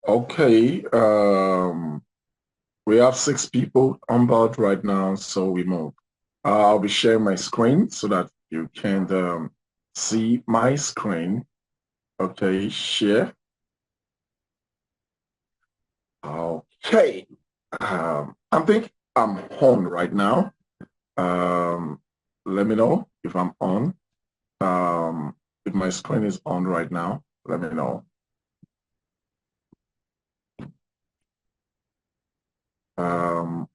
Okay, we have six people on board right now, so we move. I'll be sharing my screen so that you can see my screen. Okay, share. Okay, I think I'm on right now. Um, Let me know if I'm on. If my screen is on right now, let me know.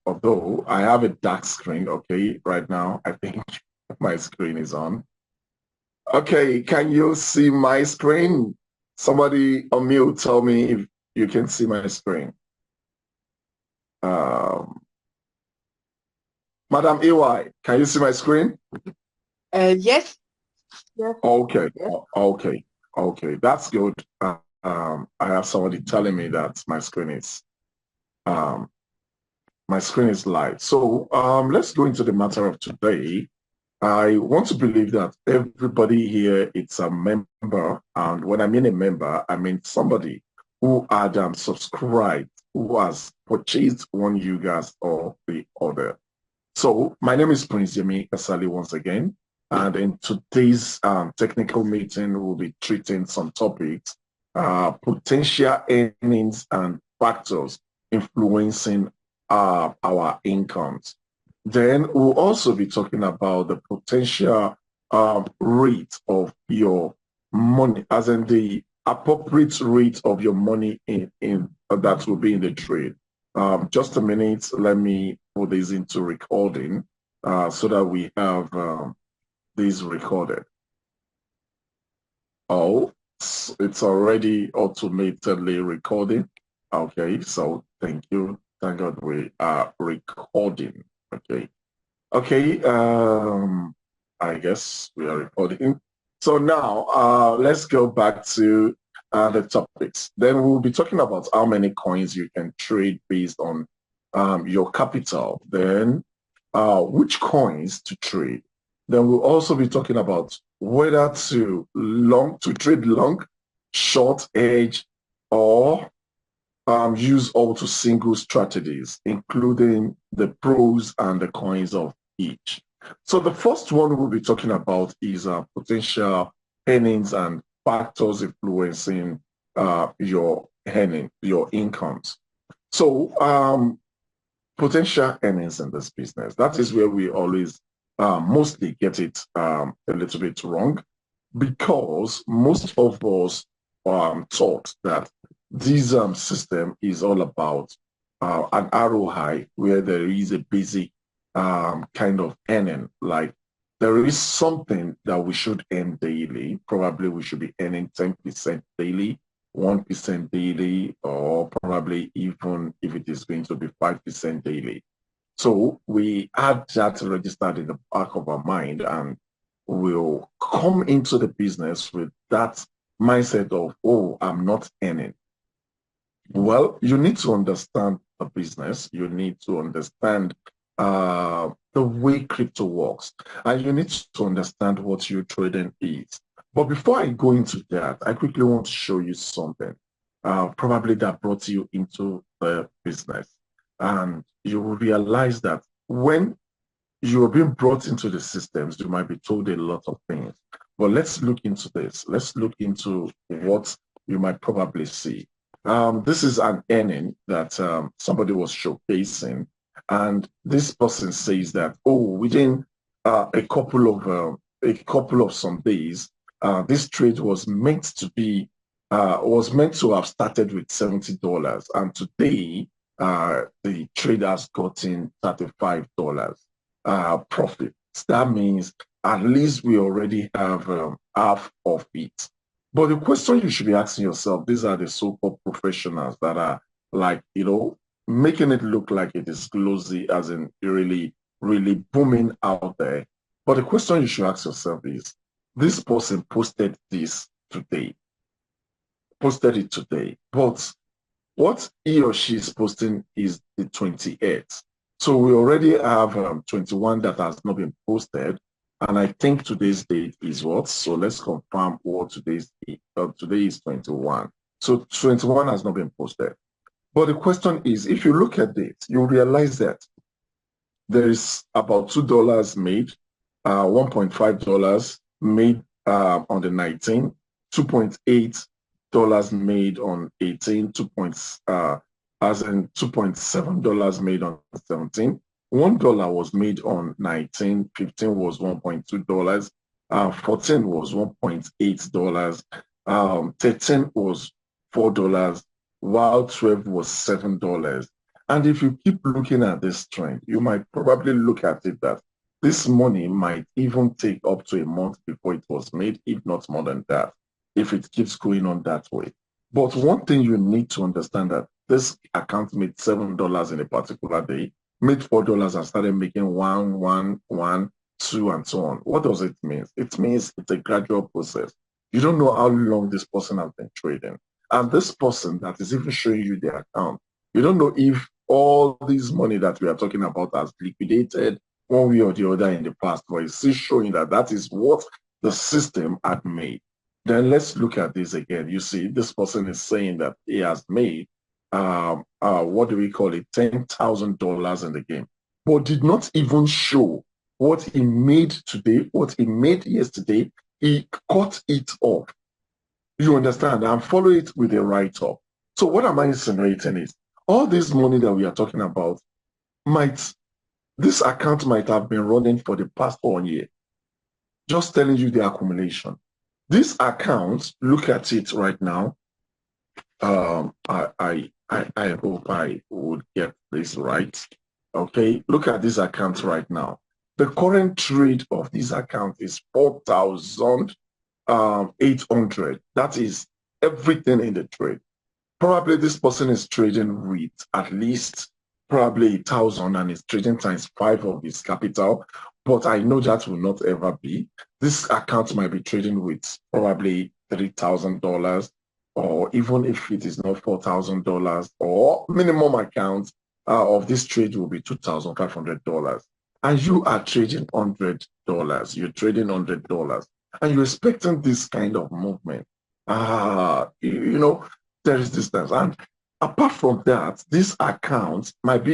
Although I have a dark screen, okay, right now, I think my screen is on. Okay, can you see my screen? Somebody on mute, tell me if you can see my screen. Um, Madam EY, can you see my screen? Yes, yes, Okay, yes. okay, okay, that's good. I have somebody telling me that um, my screen is live. So let's go into the matter of today. I want to believe that everybody here is a member, and when I mean a member, I mean somebody who had subscribed, who has purchased one UGAS or the other. So my name is Prince Yemi Kasali once again, and in today's technical meeting, we'll be treating some topics, potential earnings and factors influencing our incomes. Then we'll also be talking about the potential rate of your money, as in the appropriate rate of your money in that will be in the trade. Just a minute, let me put this into recording so that we have this recorded. Oh, it's already automatedly recording. Okay, so thank you. Thank God we are recording. Okay. Okay, I guess we are recording. So now let's go back to the topics. Then we'll be talking about how many coins you can trade based on your capital. Then which coins to trade. Then we'll also be talking about whether to trade long, short edge, or use auto single strategies, including the pros and the cons of each. So the first one we'll be talking about is potential earnings and factors influencing your earning, your incomes. So potential earnings in this business, that is where we always mostly get it a little bit wrong because most of us thought that this system is all about an ROI where there is a basic kind of earning. Like there is something that we should earn daily. Probably we should be earning 10% daily, 1% daily, or probably even if it is going to be 5% daily. So we had that registered in the back of our mind and we'll come into the business with that mindset of, oh, I'm not earning. Well, you need to understand the business. You need to understand the way crypto works. And you need to understand what uTrading is. But before I go into that, I quickly want to show you something, probably that brought you into the business. And you will realize that when you are being brought into the systems, you might be told a lot of things. But let's look into this. Let's look into what you might probably see. This is an earning that somebody was showcasing, and this person says that, oh, within a couple of some days, this trade was meant to have started with $70, and today the trade has gotten $35 profit. That means at least we already have half of it. But the question you should be asking yourself, these are the so-called professionals that are like, making it look like it is closely, as in really, really booming out there. But the question you should ask yourself is, this person posted it today, but what he or she is posting is the 28th. So we already have 21 that has not been posted. And I think today's date is what? So let's confirm what today is 21. So 21 has not been posted. But the question is, if you look at it, you realize that there is about $2 made, $1.5 made on the 19th, $2.8 made on 18, as in $2.7 made on 17. $1 was made on 19, 15 was $1.2, 14 was $1.8, 13 was $4, while 12 was $7. And if you keep looking at this trend, you might probably look at it that this money might even take up to a month before it was made, if not more than that, if it keeps going on that way. But one thing you need to understand that this account made $7 in a particular day, made $4 and started making one, one, one, two, and so on. What does it mean? It means it's a gradual process. You don't know how long this person has been trading. And this person that is even showing you the account, you don't know if all this money that we are talking about has liquidated one way or the other in the past, but it's still showing that that is what the system had made. Then let's look at this again. You see, this person is saying that he has made, what do we call it, $10,000 in the game, but did not even show what he made today, what he made yesterday. He cut it off. You understand? And follow it with a write-up. So what am I insinuating is, all this money that we are talking about this account might have been running for the past 1 year. Just telling you the accumulation. This account, look at it right now. I hope I would get this right. Okay, look at this account right now. The current trade of this account is 4,800. That is everything in the trade. Probably this person is trading with at least probably 1,000 and is trading times 5 of his capital. But I know that will not ever be. This account might be trading with probably $3,000, or even if it is not $4,000, or minimum account of this trade will be $2,500. And you are trading $100. You're trading $100, and you're expecting this kind of movement. You know, there is distance. And apart from that, this account might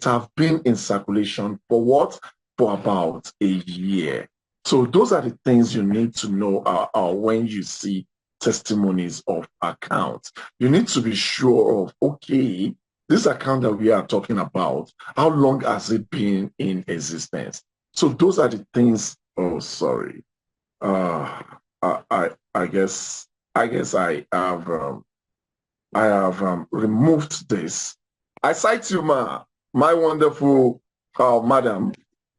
have been in circulation for what? For about a year. So those are the things you need to know when you see testimonies of accounts. You need to be sure of, okay, this account that we are talking about, how long has it been in existence? So those are the things. Oh, sorry. I guess I have removed this. I cite you, my wonderful madam,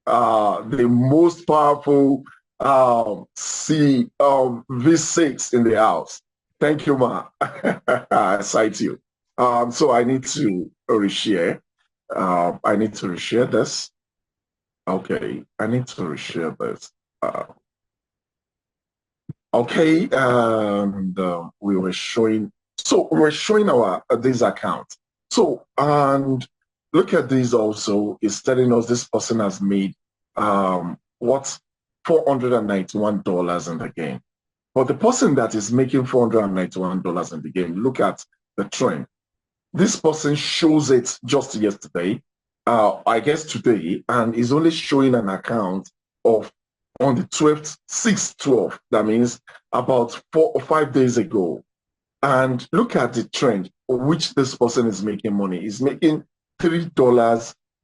the most powerful V6 in the house. Thank you, ma. I cite you. So I need to reshare. I need to reshare this. Okay, I need to reshare this. Okay, and we were showing. So we're showing our this account. So, and look at this also. It's telling us this person has made what, $491 in the game. But the person that is making $491 in the game, look at the trend. This person shows it just yesterday, I guess today, and is only showing an account of on the 12th, 6/12. That means about 4 or 5 days ago. And look at the trend which this person is making money. He's making $3,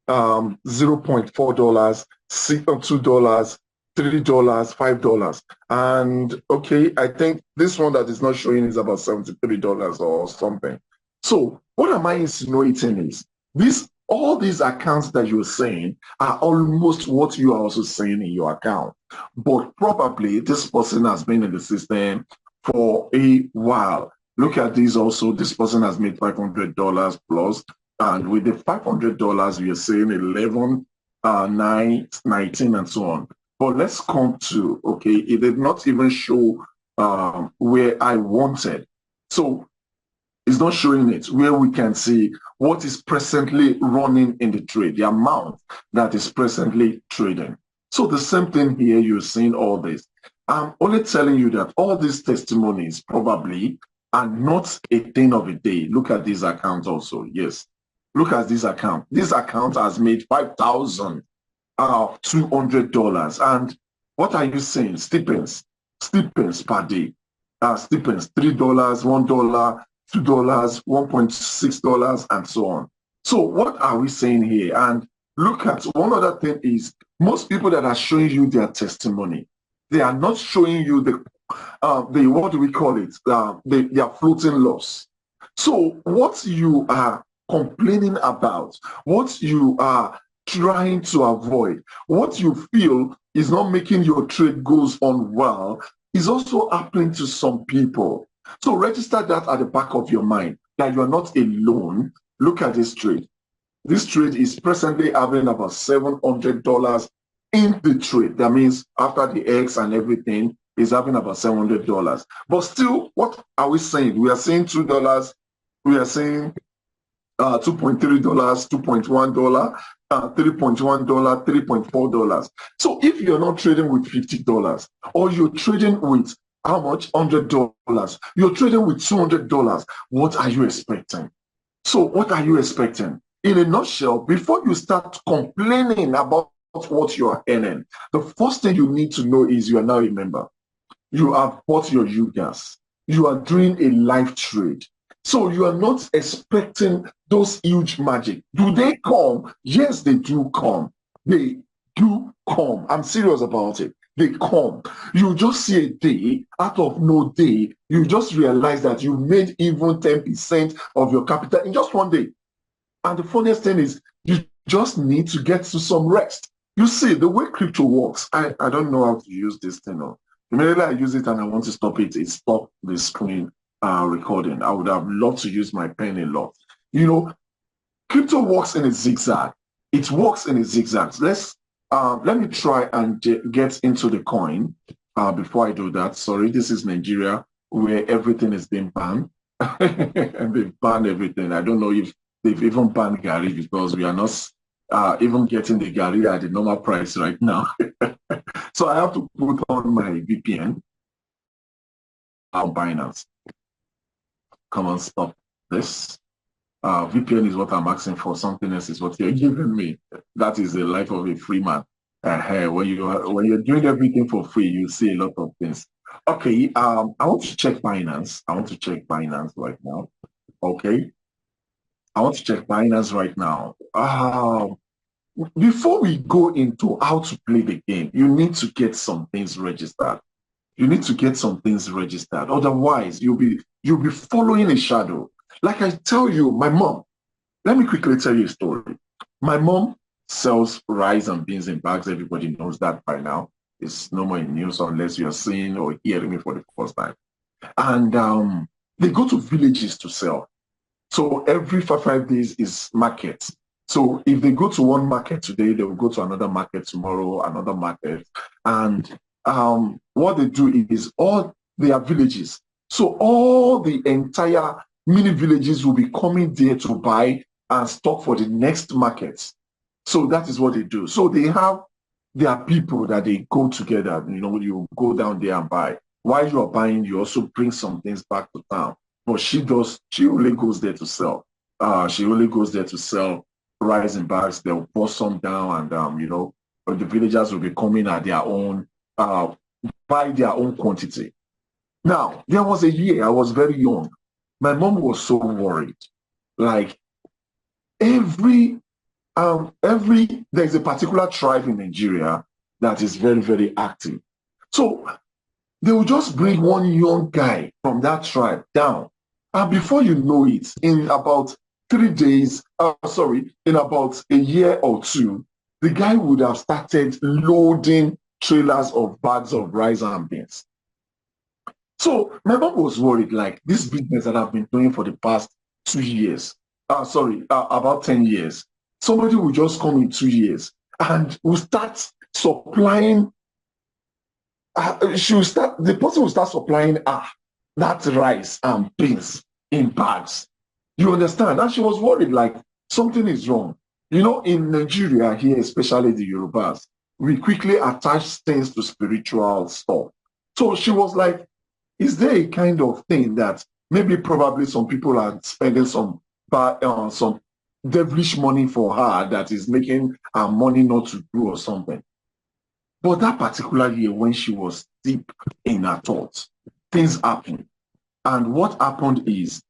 $0.4, $2, $3, $5. And okay, I think this one that is not showing is about $73 or something. So what am I insinuating is all these accounts that you're saying are almost what you are also saying in your account. But probably this person has been in the system for a while. Look at this also. This person has made $500 plus. And with the $500, you're saying 11, 9, 19, and so on. But let's come to, okay, it did not even show where I wanted. So it's not showing it where we can see what is presently running in the trade, the amount that is presently trading. So the same thing here, you're seeing all this. I'm only telling you that all these testimonies probably and not a thing of a day. Look at this account also. Yes. Look at this account. This account has made $5,200. And what are you saying? Stipends. Stipends per day. Stipends $3, $1, $2, $1.6, and so on. So what are we saying here? And look at one other thing is most people that are showing you their testimony, they are not showing you the what do we call it? Their floating loss. So what you are complaining about, what you are trying to avoid, what you feel is not making your trade goes on well, is also happening to some people. So register that at the back of your mind that you are not alone. Look at this trade. This trade is presently having about $700 in the trade. That means after the X and everything, is having about $700. But still, what are we saying? We are saying $2. We are saying $2.3, $2.1, $3.1, $3.4. So if you're not trading with $50 or you're trading with how much? $100. You're trading with $200. What are you expecting? So what are you expecting? In a nutshell, before you start complaining about what you are earning, the first thing you need to know is you are now a member. You have bought your UGAS. You are doing a live trade. So you are not expecting those huge magic. Do they come? Yes, they do come. They do come. I'm serious about it. They come. You just see a day, out of no day, you just realize that you made even 10% of your capital in just one day. And the funniest thing is, you just need to get to some rest. You see, the way crypto works, I don't know how to use this thing. Immediately I use it and I want to stop it, it stopped the screen recording. I would have loved to use my pen a lot. You know, crypto works in a zigzag. It works in a zigzag. Let me try and get into the coin before I do that. Sorry, this is Nigeria where everything is being banned. And they've banned everything. I don't know if they've even banned Gary because we are not even getting the Gary at the normal price right now. So I have to put on my VPN on Binance. Come on, stop this. VPN is what I'm asking for. Something else is what you're giving me. That is the life of a free man. When you're doing everything for free, you see a lot of things. Okay, I want to check Binance. I want to check Binance right now. Okay, I want to check Binance right now. Before we go into how to play the game, you need to get some things registered. You need to get some things registered. Otherwise, you'll be following a shadow. Like I tell you, my mom, let me quickly tell you a story. My mom sells rice and beans in bags. Everybody knows that by now. It's no more in news unless you're seeing or hearing me for the first time. And they go to villages to sell. So every 5 days is market. So if they go to one market today, they will go to another market tomorrow, another market. And what they do is all their villages. So all the entire mini villages will be coming there to buy and stock for the next markets. So that is what they do. So they have their people that they go together. You know, you go down there and buy. While you are buying, you also bring some things back to town. But she only goes there to sell. She only goes there to sell rice in bags. They'll pour some down and, you know, the villagers will be coming at their own, buy their own quantity. Now, there was a year, I was very young. My mom was so worried. Like there's a particular tribe in Nigeria that is very, very active. So they will just bring one young guy from that tribe down. And before you know it, in about 3 days, in about a year or two, the guy would have started loading trailers of bags of rice and beans. So my mom was worried, like this business that I've been doing for the past 2 years, about 10 years, somebody will just come in 2 years and will start supplying, the person will start supplying that rice and beans in bags. You understand? And she was worried, like something is wrong. You know, in Nigeria here, especially the Yorubas, we quickly attach things to spiritual stuff. So she was like, is there a kind of thing that Maybe probably some people are spending some devilish money for her that is making her money not to do or something. But that particular year, when she was deep in her thoughts, things happened. And what happened is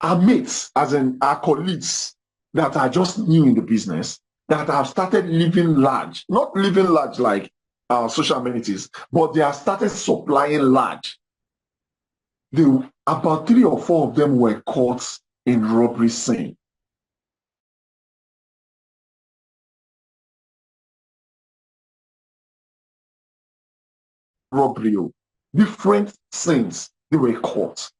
our mates, as in our colleagues that are just new in the business, that have started living large, not living large like social amenities, but they have started supplying large. About 3 or 4 of them were caught in robbery scene. Robbery, different scenes, they were caught.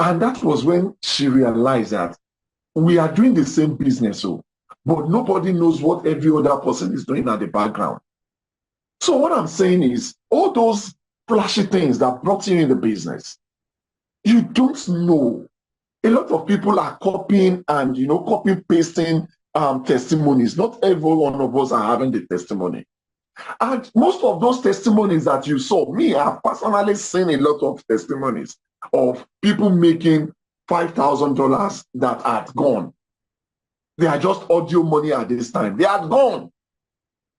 And that was when she realized that we are doing the same business, but nobody knows what every other person is doing at the background. So what I'm saying is, all those flashy things that brought you in the business, you don't know. A lot of people are copying and, copy pasting testimonies. Not every one of us are having the testimony. And most of those testimonies that you saw, me, I've personally seen a lot of testimonies of people making $5,000 that had gone. They are just audio money at this time. They had gone.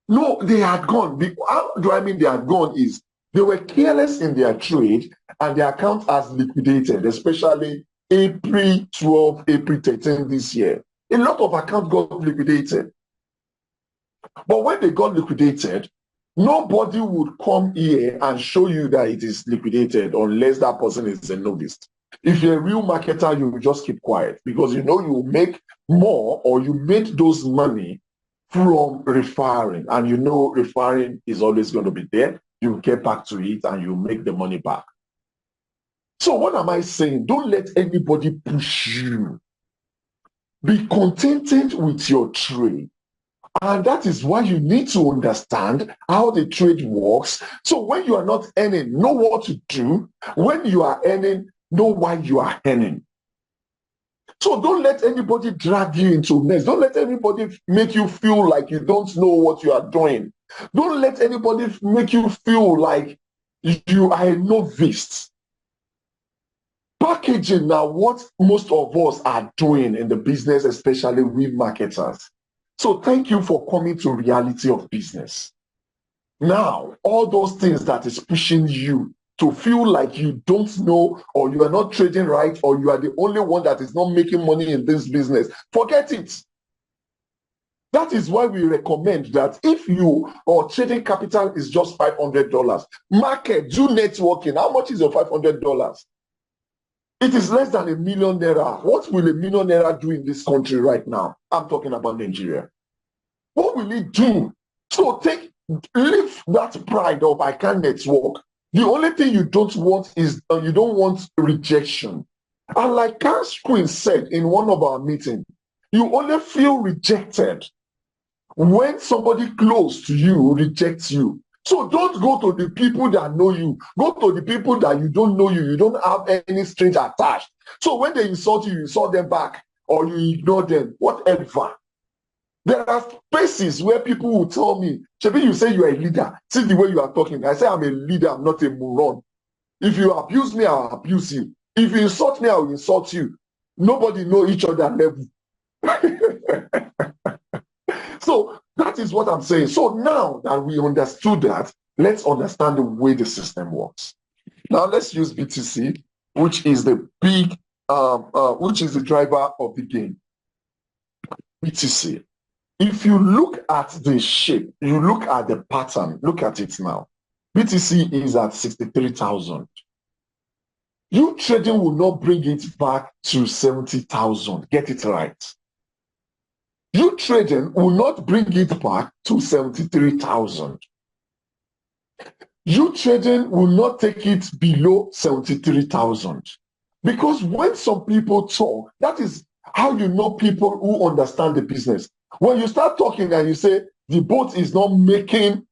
No, they had gone. How do I mean they had gone is they were careless in their trade and their account has liquidated, especially April 12, April 13 this year. A lot of accounts got liquidated. But when they got liquidated, nobody would come here and show you that it is liquidated unless that person is a novice. If you're a real marketer, you will just keep quiet because you know you make more or you made those money from referring, and you know referring is always going to be there. You get back to it and you make the money back. So what am I saying? Don't let anybody push you. Be contented with your trade. And that is why you need to understand how the trade works. So when you are not earning, know what to do. When you are earning, know why you are earning. So don't let anybody drag you into mess. Don't let anybody make you feel like you don't know what you are doing. Don't let anybody make you feel like you are a novice. Packaging now, what most of us are doing in the business, especially we marketers. So thank you for coming to reality of business. Now, all those things that is pushing you to feel like you don't know or you are not trading right or you are the only one that is not making money in this business, forget it. That is why we recommend that if you or trading capital is just $500, market, do networking. How much is your $500? It is less than $1 million. What will $1 million do in this country right now? I'm talking about Nigeria. What will it do? So leave that pride of I can't network. The only thing you don't want is you don't want rejection. And like Cash Queen said in one of our meetings, you only feel rejected when somebody close to you rejects you. So don't go to the people that know you. Go to the people that you don't know you. You don't have any strings attached. So when they insult you, you insult them back or you ignore them, whatever. There are spaces where people will tell me, Shebi, you say you are a leader. See the way you are talking. I say I'm a leader, I'm not a moron. If you abuse me, I'll abuse you. If you insult me, I will insult you. Nobody know each other level. So that is what I'm saying. So now that we understood that, let's understand the way the system works. Now let's use BTC, which is the which is the driver of the game. BTC. If you look at the shape, you look at the pattern, look at it now. BTC is at 63,000. uTrading will not bring it back to 70,000. Get it right. uTrading will not bring it back to 73,000. uTrading will not take it below 73,000. Because when some people talk, that is how you know people who understand the business. When you start talking and you say the boat is not making,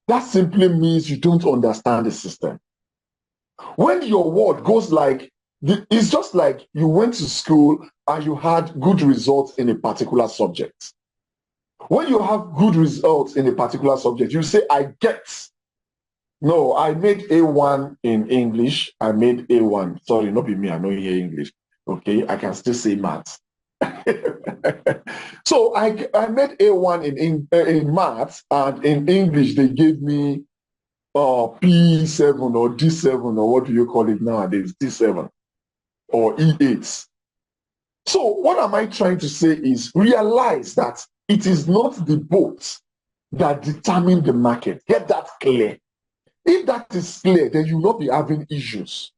that simply means you don't understand the system. When your word goes like, it's just like you went to school and you had good results in a particular subject. When you have good results in a particular subject, you say, I get. No, I made A1 in English. I made A1. Sorry, not be me. I know hear English. Okay, I can still say maths. So I made A1 in maths, and in English they gave me P7 or D7, or what do you call it nowadays? D7 or E8. So what am I trying to say is realize that it is not the boat that determine the market. Get that clear. If that is clear, then you will not be having issues.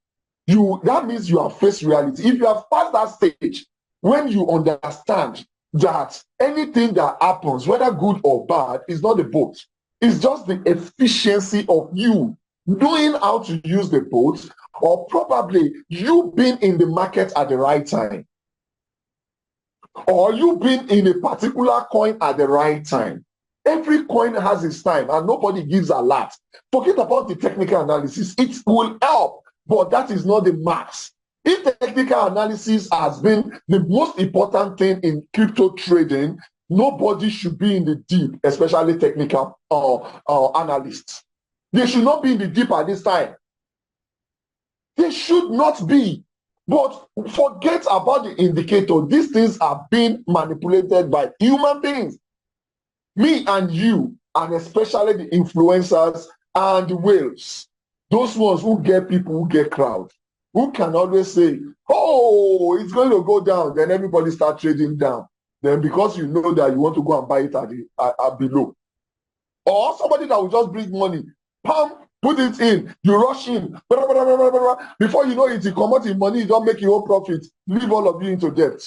That means you have faced reality. If you have passed that stage, when you understand that anything that happens, whether good or bad, is not the boat. It's just the efficiency of you knowing how to use the boat, or probably you being in the market at the right time, or you being in a particular coin at the right time. Every coin has its time, and nobody gives a lot. Forget about the technical analysis. It will help, but that is not the max. If technical analysis has been the most important thing in crypto trading, nobody should be in the deep, especially technical analysts. They should not be in the deep at this time. They should not be. But forget about the indicator. These things are being manipulated by human beings. Me and you, and especially the influencers and the whales. Those ones who get people, who get crowd, who can always say, oh, it's going to go down. Then everybody start trading down. Then because you know that you want to go and buy it at below. Or somebody that will just bring money, pam, put it in, you rush in, blah, blah, blah, blah, blah. Before you know it, you come out in money, you don't make your own profit, leave all of you into debt.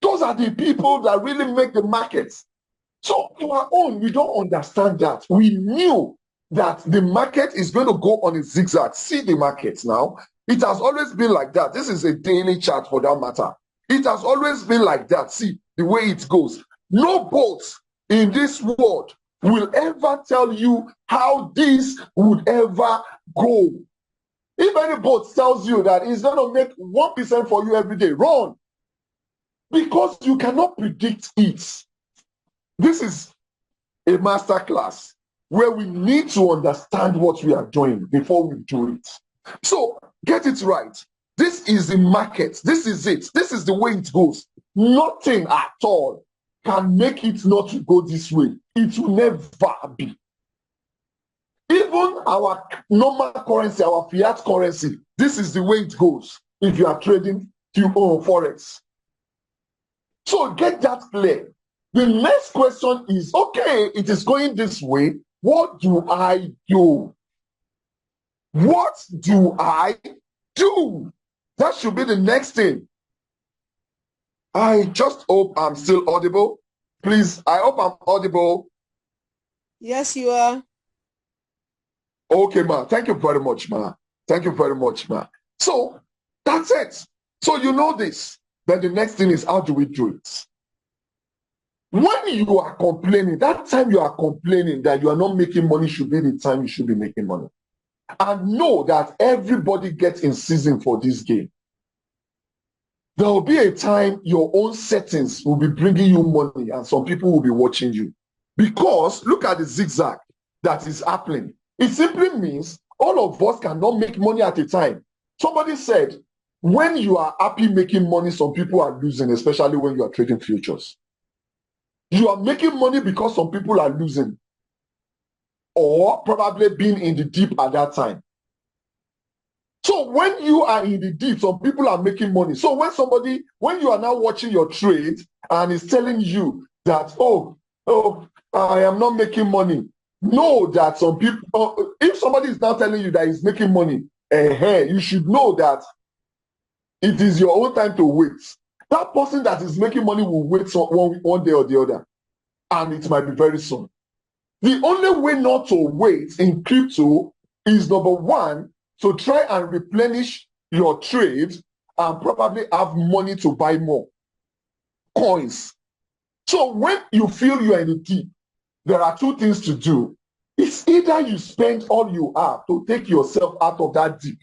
Those are the people that really make the markets. So our own, we don't understand that. We knew that the market is going to go on a zigzag. See the markets now. It has always been like that. This is a daily chart for that matter. It has always been like that. See the way it goes. No boat in this world will ever tell you how this would ever go. If any boat tells you that it's going to make 1% for you every day, run. Because you cannot predict it. This is a master class where we need to understand what we are doing before we do it. So get it right. This is the market. This is it. This is the way it goes. Nothing at all can make it not to go this way. It will never be. Even our normal currency, our fiat currency, this is the way it goes if you are trading forex. So get that clear. The next question is, okay, it is going this way. What do I do? What do I do? That should be the next thing. I just hope I'm still audible. Please, I hope I'm audible. Yes, you are. Okay, ma. Thank you very much, ma. Thank you very much, ma. So that's it. So you know this. Then the next thing is, how do we do it? When you are complaining, that time you are complaining that you are not making money should be the time you should be making money. And know that everybody gets in season for this game. There will be a time your own settings will be bringing you money and some people will be watching you. Because look at the zigzag that is happening. It simply means all of us cannot make money at a time. Somebody said, when you are happy making money, some people are losing, especially when you are trading futures. You are making money because some people are losing, or probably being in the deep at that time. So when you are in the deep, some people are making money. So when you are now watching your trade and is telling you that, oh, I am not making money, know that some people, if somebody is now telling you that he's making money, you should know that it is your own time to wait. That person that is making money will wait one day or the other, and it might be very soon. The only way not to wait in crypto is, number one, to try and replenish your trade and probably have money to buy more coins. So when you feel you are in the deep, there are two things to do. It's either you spend all you have to take yourself out of that deep,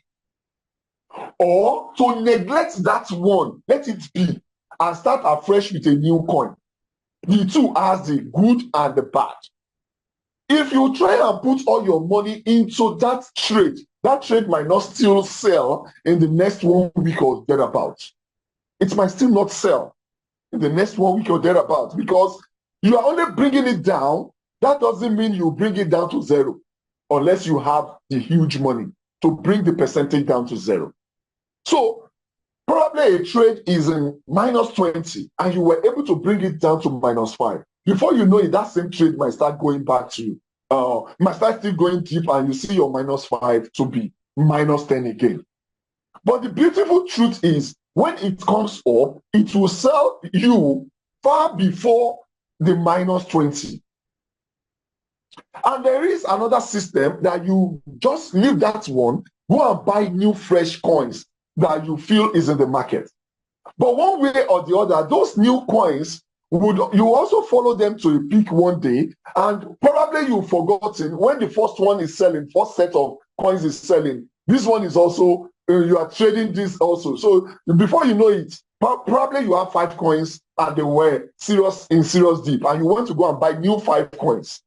or to neglect that one, let it be, and start afresh with a new coin. The two has the good and the bad. If you try and put all your money into that trade might not still sell in the next 1 week or thereabouts. It might still not sell in the next 1 week or thereabouts because you are only bringing it down. That doesn't mean you bring it down to zero unless you have the huge money to bring the percentage down to zero. So probably a trade is in minus 20 and you were able to bring it down to minus 5. Before you know it, that same trade might start going back to, might start still going deep and you see your minus 5 to be minus 10 again. But the beautiful truth is when it comes up, it will sell you far before the minus 20. And there is another system that you just leave that one, go and buy new fresh coins that you feel is in the market. But one way or the other, those new coins you also follow them to a peak one day, and probably you've forgotten when the first one is selling, first set of coins is selling. This one is also you are trading this also. So before you know it, probably you have 5 coins and they were in serious deep, and you want to go and buy new 5 coins.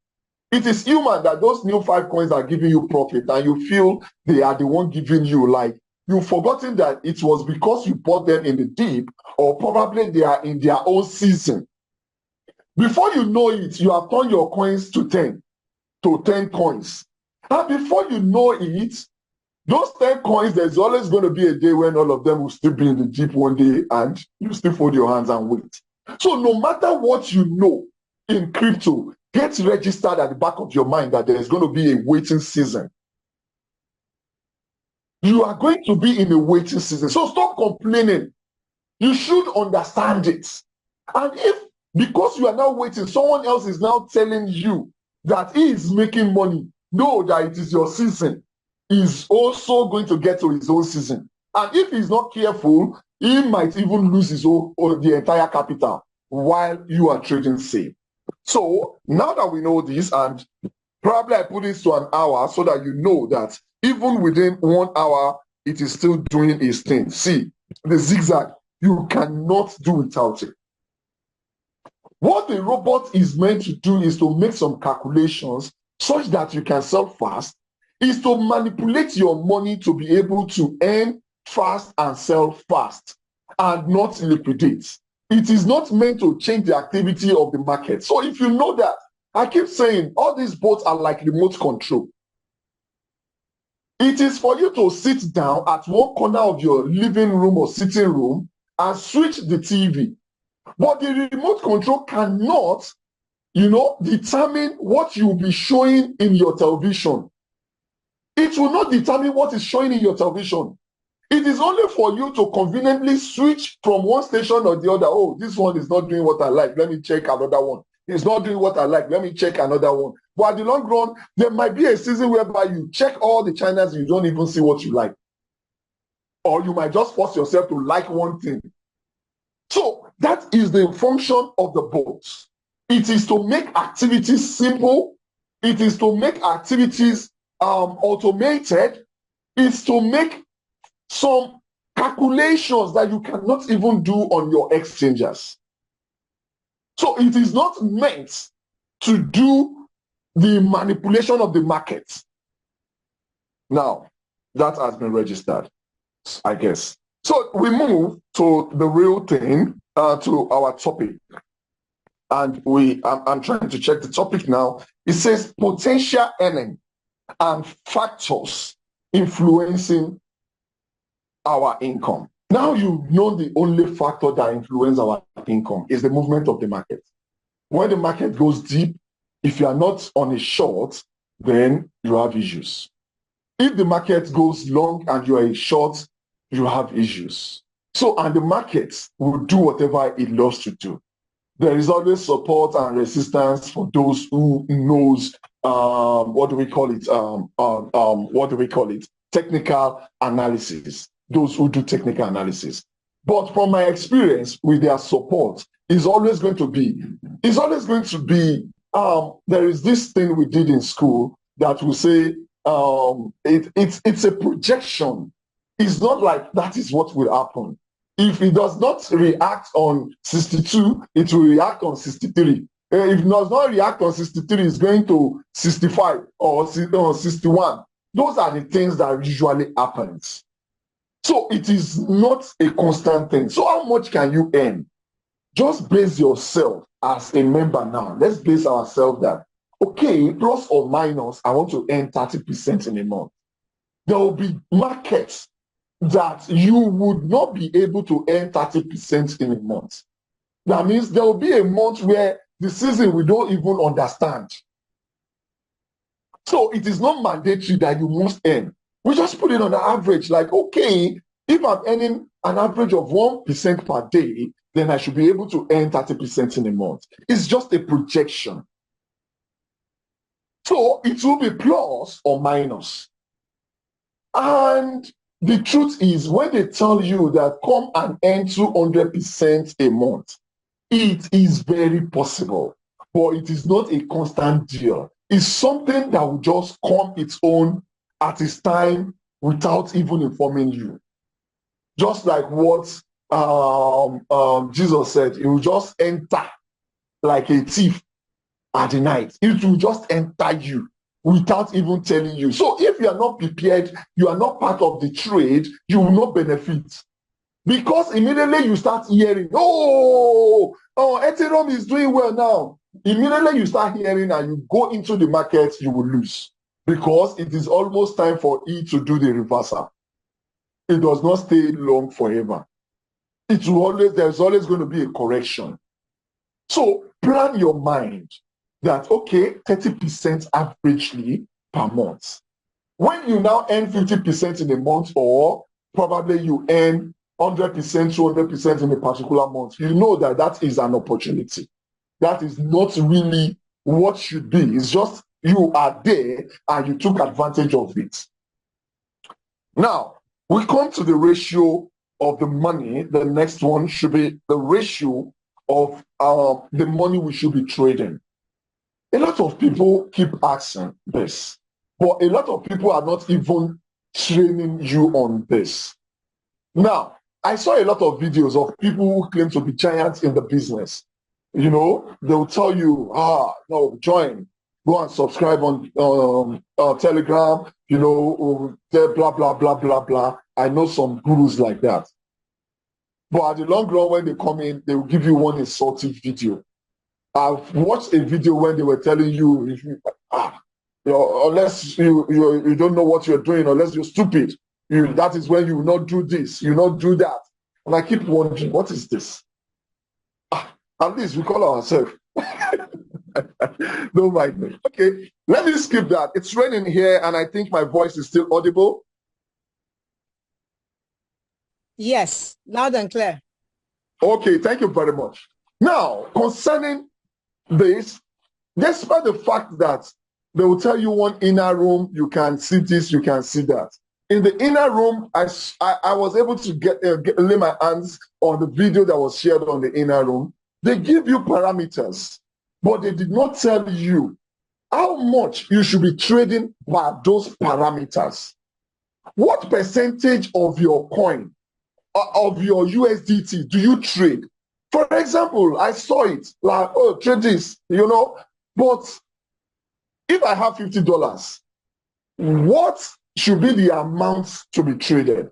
It is human that those new 5 coins are giving you profit, and you feel they are the one giving you, like you've forgotten that it was because you bought them in the deep, or probably they are in their own season. Before you know it, you have turned your coins to 10 coins. And before you know it, those 10 coins, there's always going to be a day when all of them will still be in the deep one day and you still fold your hands and wait. So no matter what you know in crypto, get registered at the back of your mind that there is going to be a waiting season. You are going to be in a waiting season. So stop complaining. You should understand it. And if because you are now waiting, someone else is now telling you that he is making money, know that it is your season. He's also going to get to his own season. And if he's not careful, he might even lose his own or the entire capital while you are trading safe. So now that we know this, and probably I put this to an hour so that you know that even within 1 hour, it is still doing its thing. See, the zigzag, you cannot do without it. What the robot is meant to do is to make some calculations such that you can sell fast, is to manipulate your money to be able to earn fast and sell fast and not liquidate. It is not meant to change the activity of the market. So if you know that, I keep saying all these bots are like remote control. It is for you to sit down at one corner of your living room or sitting room and switch the TV. But the remote control cannot, determine what you'll be showing in your television. It will not determine what is showing in your television. It is only for you to conveniently switch from one station or the other. Oh, this one is not doing what I like. Let me check another one. It's not doing what I like. Let me check another one. But at the long run, there might be a season whereby you check all the channels and you don't even see what you like. Or you might just force yourself to like one thing. So that is the function of the bots. It is to make activities simple. It is to make activities automated. It's to make some calculations that you cannot even do on your exchanges. So it is not meant to do the manipulation of the market. Now, that has been registered, I guess. So we move to the real thing, to our topic. And I'm trying to check the topic now. It says potential earning and factors influencing our income. Now you know the only factor that influences our income is the movement of the market. When the market goes deep, if you are not on a short, then you have issues. If the market goes long and you are a short, you have issues. So, and the market will do whatever it loves to do. There is always support and resistance for those who knows, what do we call it? Technical analysis. Those who do technical analysis. But from my experience with their support, is always going to be, there is this thing we did in school that will say, it's a projection. It's not like that is what will happen. If it does not react on 62, it will react on 63. If it does not react on 63, it's going to 65 or 61. Those are the things that usually happens. So it is not a constant thing. So how much can you earn? Just base yourself as a member now. Let's base ourselves that, okay, plus or minus, I want to earn 30% in a month. There will be markets that you would not be able to earn 30% in a month. That means there will be a month where the season we don't even understand. So it is not mandatory that you must earn. We just put it on the average, like, okay, if I'm earning an average of 1% per day, then I should be able to earn 30% in a month. It's just a projection. So it will be plus or minus. And the truth is, when they tell you that come and earn 200% a month, it is very possible, but it is not a constant deal. It's something that will just come its own at its time without even informing you. Just like what Jesus said, it will just enter like a thief at the night. It will just enter you without even telling you. So if you are not prepared, you are not part of the trade, you will not benefit. Because immediately you start hearing, oh, Ethereum is doing well now. Immediately you start hearing and you go into the market, you will lose. Because it is almost time for it to do the reversal. It does not stay long forever. It will always, there's always going to be a correction. So plan your mind that, okay, 30% averagely per month. When you now earn 50% in a month, or probably you earn 100%, 200% in a particular month, you know that that is an opportunity. That is not really what should be. It's just you are there and you took advantage of it. Now, we come to the ratio of the money. The next one should be the ratio of the money we should be trading. A lot of people keep asking this, but a lot of people are not even training you on this. Now, I saw a lot of videos of people who claim to be giants in the business. You know, they'll tell you, no, join, go and subscribe on Telegram, you know, blah, blah, blah, blah, blah. I know some gurus like that. But at the long run, when they come in, they will give you one insulting video. I've watched a video when they were telling you, if you, unless you don't know what you're doing, unless you're stupid, that is when you will not do this, you will not do that. And I keep wondering, what is this? At least we call ourselves. Don't mind me. Okay, let me skip that. It's raining here, and I think my voice is still audible. Yes, loud and clear. Okay, thank you very much. Now, concerning this, despite the fact that they will tell you one inner room, you can see this, you can see that. In the inner room, I was able to lay my hands on the video that was shared on the inner room. They give you parameters, but they did not tell you how much you should be trading by those parameters. What percentage of your coin, of your USDT, do you trade? For example, I saw it like, oh, trade this, you know, but if I have $50, what should be the amount to be traded?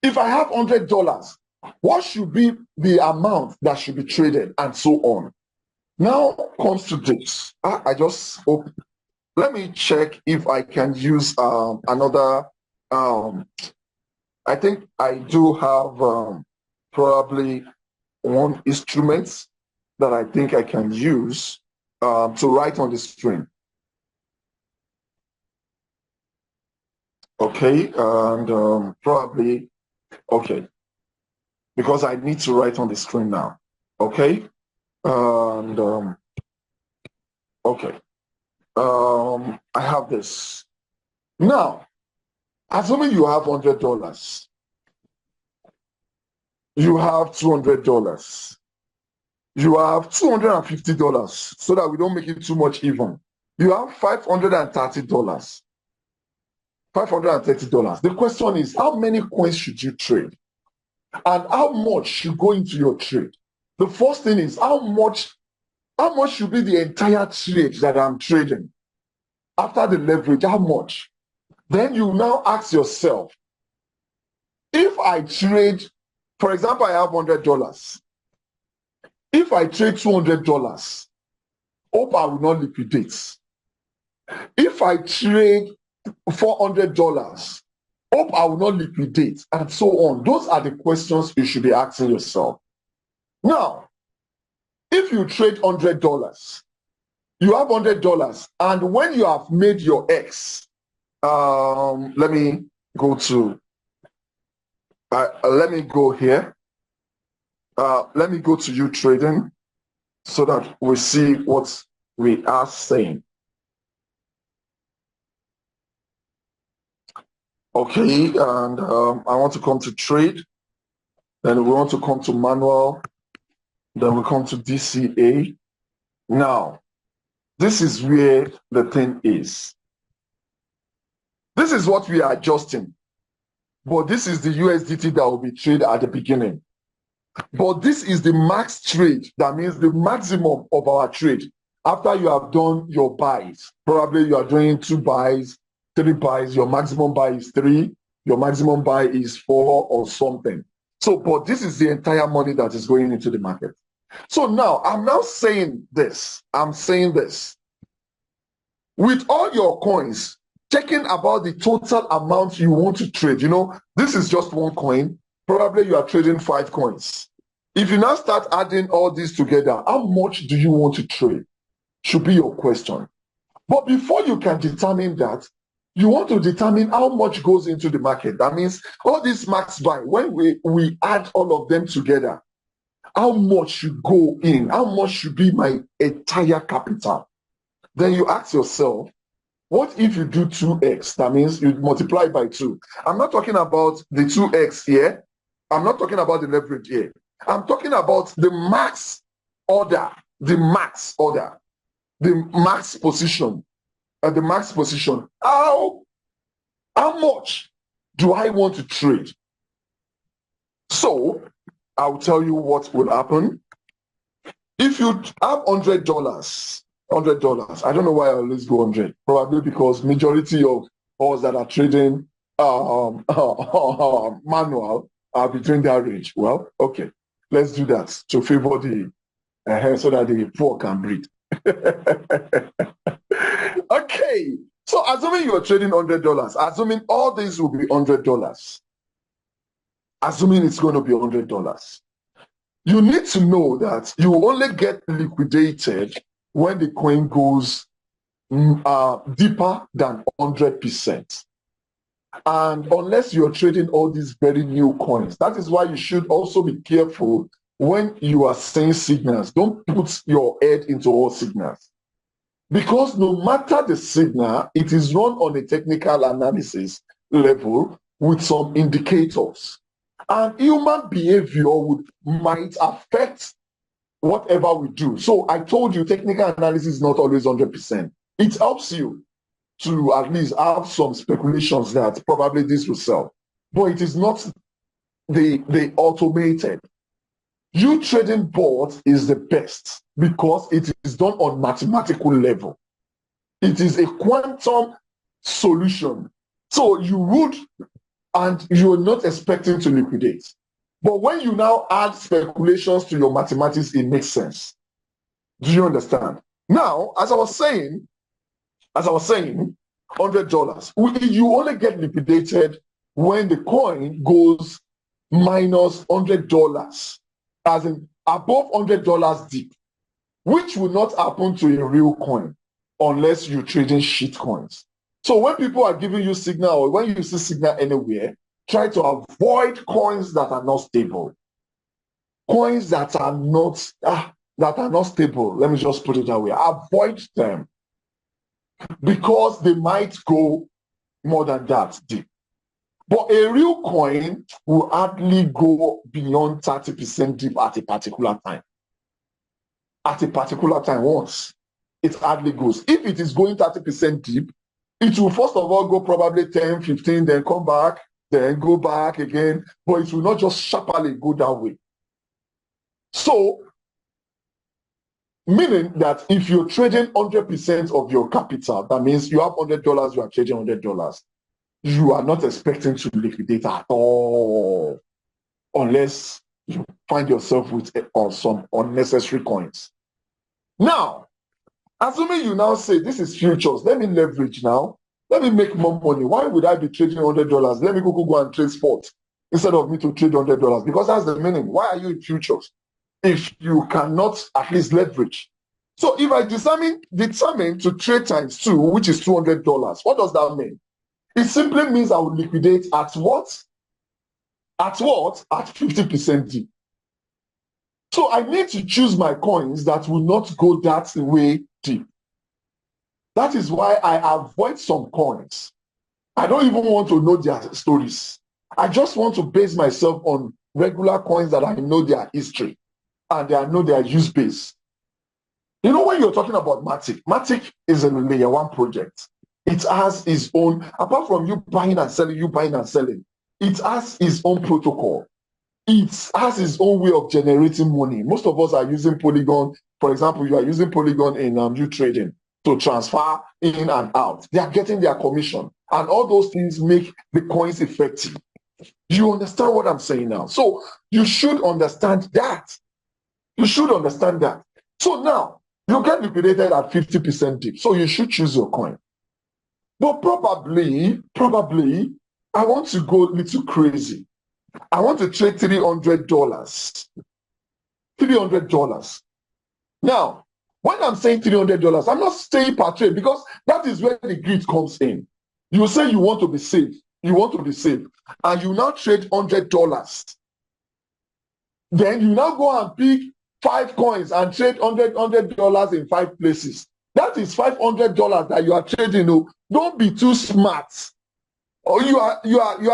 If I have $100, what should be the amount that should be traded, and so on? Now comes to this. I just hope, let me check if I can use another. I think I do have probably one instrument that I think I can use to write on the screen. Okay, and probably, okay, because I need to write on the screen now. Okay, and okay, I have this. Now, assuming you have $100, you have $200, you have $250, so that we don't make it too much even. You have $530. $530. The question is, how many coins should you trade? And how much should go into your trade? The first thing is, how much How much should be the entire trade that I'm trading? After the leverage, how much? Then you now ask yourself, if I trade, for example, I have $100. If I trade $200, hope I will not liquidate. If I trade $400, hope I will not liquidate, and so on. Those are the questions you should be asking yourself. Now, if you trade $100, you have $100, and when you have made your X, let me go to, let me go here. Let me go to uTrading so that we see what we are saying. Okay, and I want to come to trade. Then we want to come to manual. Then we come to DCA. Now, this is where the thing is. This is what we are adjusting. But this is the USDT that will be traded at the beginning. But this is the max trade. That means the maximum of our trade. After you have done your buys, probably you are doing 2 buys, 3 buys, your maximum buy is 3, your maximum buy is 4 or something. So, but this is the entire money that is going into the market. So now, I'm now saying this. I'm saying this. With all your coins, checking about the total amount you want to trade. You know, this is just one coin. Probably you are trading 5 coins. If you now start adding all these together, how much do you want to trade? Should be your question. But before you can determine that, you want to determine how much goes into the market. That means all this max buy, when we add all of them together, how much should go in? How much should be my entire capital? Then you ask yourself, what if you do 2x? That means you multiply by 2. I'm not talking about the 2x here. I'm not talking about the leverage here. I'm talking about the max order, the max order, the max position, the max position. How much do I want to trade? So I'll tell you what will happen. If you have $100, I don't know why I always go 100. Probably because majority of us that are trading manual are between that range. Well, okay, let's do that to favor the so that the poor can breathe. Okay, so assuming you are trading $100, assuming all these will be $100, assuming it's going to be $100, you need to know that you only get liquidated when the coin goes deeper than 100%. And unless you're trading all these very new coins, that is why you should also be careful when you are saying signals. Don't put your head into all signals. Because no matter the signal, it is run on a technical analysis level with some indicators. And human behavior might affect whatever we do. So I told you technical analysis is not always 100%. It helps you to at least have some speculations that probably this will sell. But it is not the automated. uTrading board is the best because it is done on mathematical level. It is a quantum solution. So you would, and you're not expecting to liquidate. But when you now add speculations to your mathematics, it makes sense. Do you understand? Now, as I was saying, $100, you only get liquidated when the coin goes minus $100, as in above $100 deep, which will not happen to a real coin unless you're trading shit coins. So when people are giving you signal, or when you see signal anywhere, try to avoid coins that are not stable. Coins that are not stable. Let me just put it that way. Avoid them because they might go more than that deep. But a real coin will hardly go beyond 30% deep at a particular time. At a particular time, once it hardly goes. If it is going 30% deep, it will first of all go probably 10, 15, then come back, then go back again, but it will not just sharply go that way. So Meaning that if you're trading 100% of your capital, that means you have $100, you are trading $100. You are not expecting to liquidate at all, unless you find yourself with some unnecessary coins. Now, assuming you now say, this is futures, let me leverage now, let me make more money. Why would I be trading $100? Let me go and trade spot instead of me to trade $100, because that's the meaning. Why are you in futures if you cannot at least leverage? So if I determine to trade times 2, which is $200, what does that mean? It simply means I will liquidate at what? At what? At 50% deep. So I need to choose my coins that will not go that way deep. That is why I avoid some coins. I don't even want to know their stories. I just want to base myself on regular coins that I know their history and I know their use base. You know, when you're talking about Matic is a layer 1 project. It has its own, apart from you buying and selling, it has its own protocol. It has its own way of generating money. Most of us are using Polygon. For example, you are using Polygon in uTrading to transfer in and out. They are getting their commission. And all those things make the coins effective. You understand what I'm saying now? So you should understand that. You should understand that. So now, you get liquidated at 50% dip. So you should choose your coin. But probably, I want to go a little crazy. I want to trade $300. $300. Now, when I'm saying $300, I'm not saying per trade, because that is where the greed comes in. You say you want to be safe. You want to be safe. And you now trade $100. Then you now go and pick 5 coins and trade $100 in 5 places. That is $500 that you are trading. Oh, don't be too smart. Or you are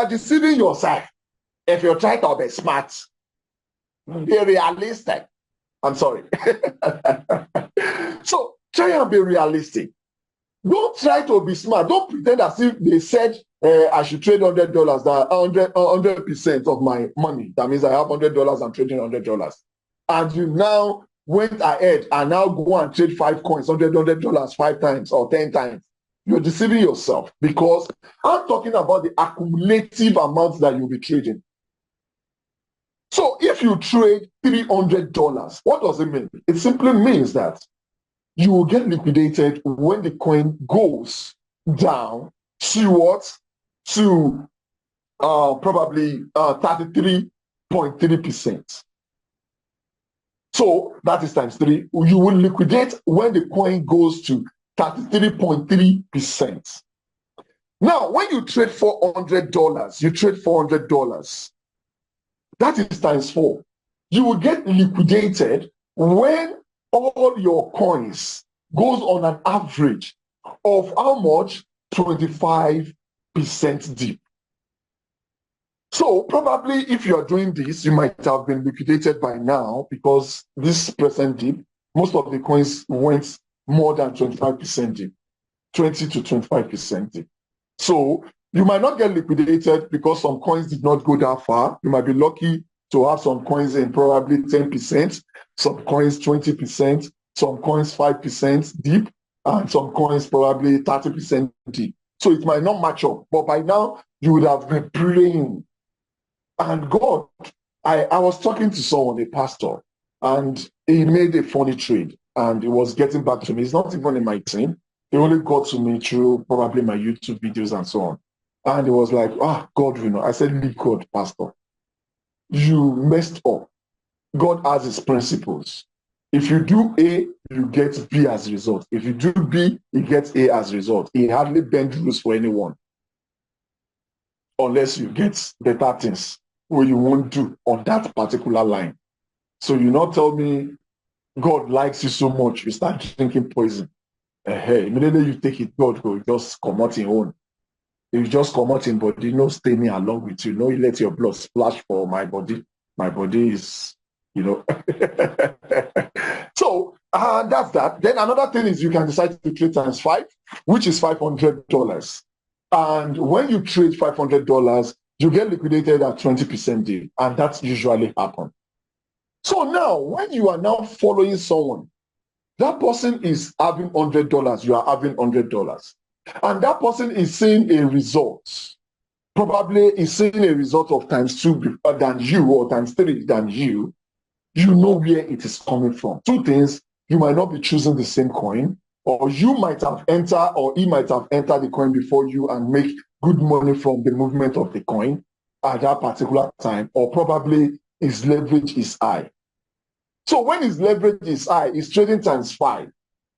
deceiving yourself. If you try to be smart, be realistic. I'm sorry. So try and be realistic. Don't try to be smart. Don't pretend as if they said I should trade $100, that 100% of my money. That means I have $100, I'm trading $100. And you now went ahead and now go and trade 5 coins, $100 5 times or 10 times. You're deceiving yourself, because I'm talking about the accumulative amount that you'll be trading. So if you trade $300, what does it mean? It simply means that you will get liquidated when the coin goes down to what? To probably 33.3%. So that is times 3. You will liquidate when the coin goes to 33.3%. Now, when you trade $400, you trade $400. That is times 4. You will get liquidated when all your coins goes on an average of how much? 25% deep. So probably if you are doing this, you might have been liquidated by now, because this present dip, most of the coins went more than 25% deep, 20 to 25% deep. So you might not get liquidated because some coins did not go that far. You might be lucky to have some coins in probably 10%, some coins 20%, some coins 5% deep, and some coins probably 30% deep. So it might not match up, but by now you would have been praying. And God, I was talking to someone, a pastor, and he made a funny trade, and he was getting back to me. He's not even in my team. He only got to me through probably my YouTube videos and so on. And he was like, God, you know. I said, leave God, pastor. You messed up. God has his principles. If you do A, you get B as a result. If you do B, you get A as a result. He hardly bends rules for anyone, unless you get better things where you won't do on that particular line. So you not tell me God likes you so much, you start drinking poison. Immediately you take it, God will just come out in own. You just come out in body, no stay me along with you. No, you let your blood splash for my body. My body is, you know. So that's that. Then another thing is you can decide to trade times 5, which is $500. And when you trade $500, you get liquidated at 20% deal. And that usually happens. So now, when you are now following someone That person is having $100, you are having $100. And that person is seeing a result. Probably is seeing a result of times 2 than you or times 3 than you. You know where it is coming from. Two things, you might not be choosing the same coin, or you might have entered, or he might have entered the coin before you and make good money from the movement of the coin at that particular time, or probably his leverage is high. So when his leverage is high, he's trading times 5.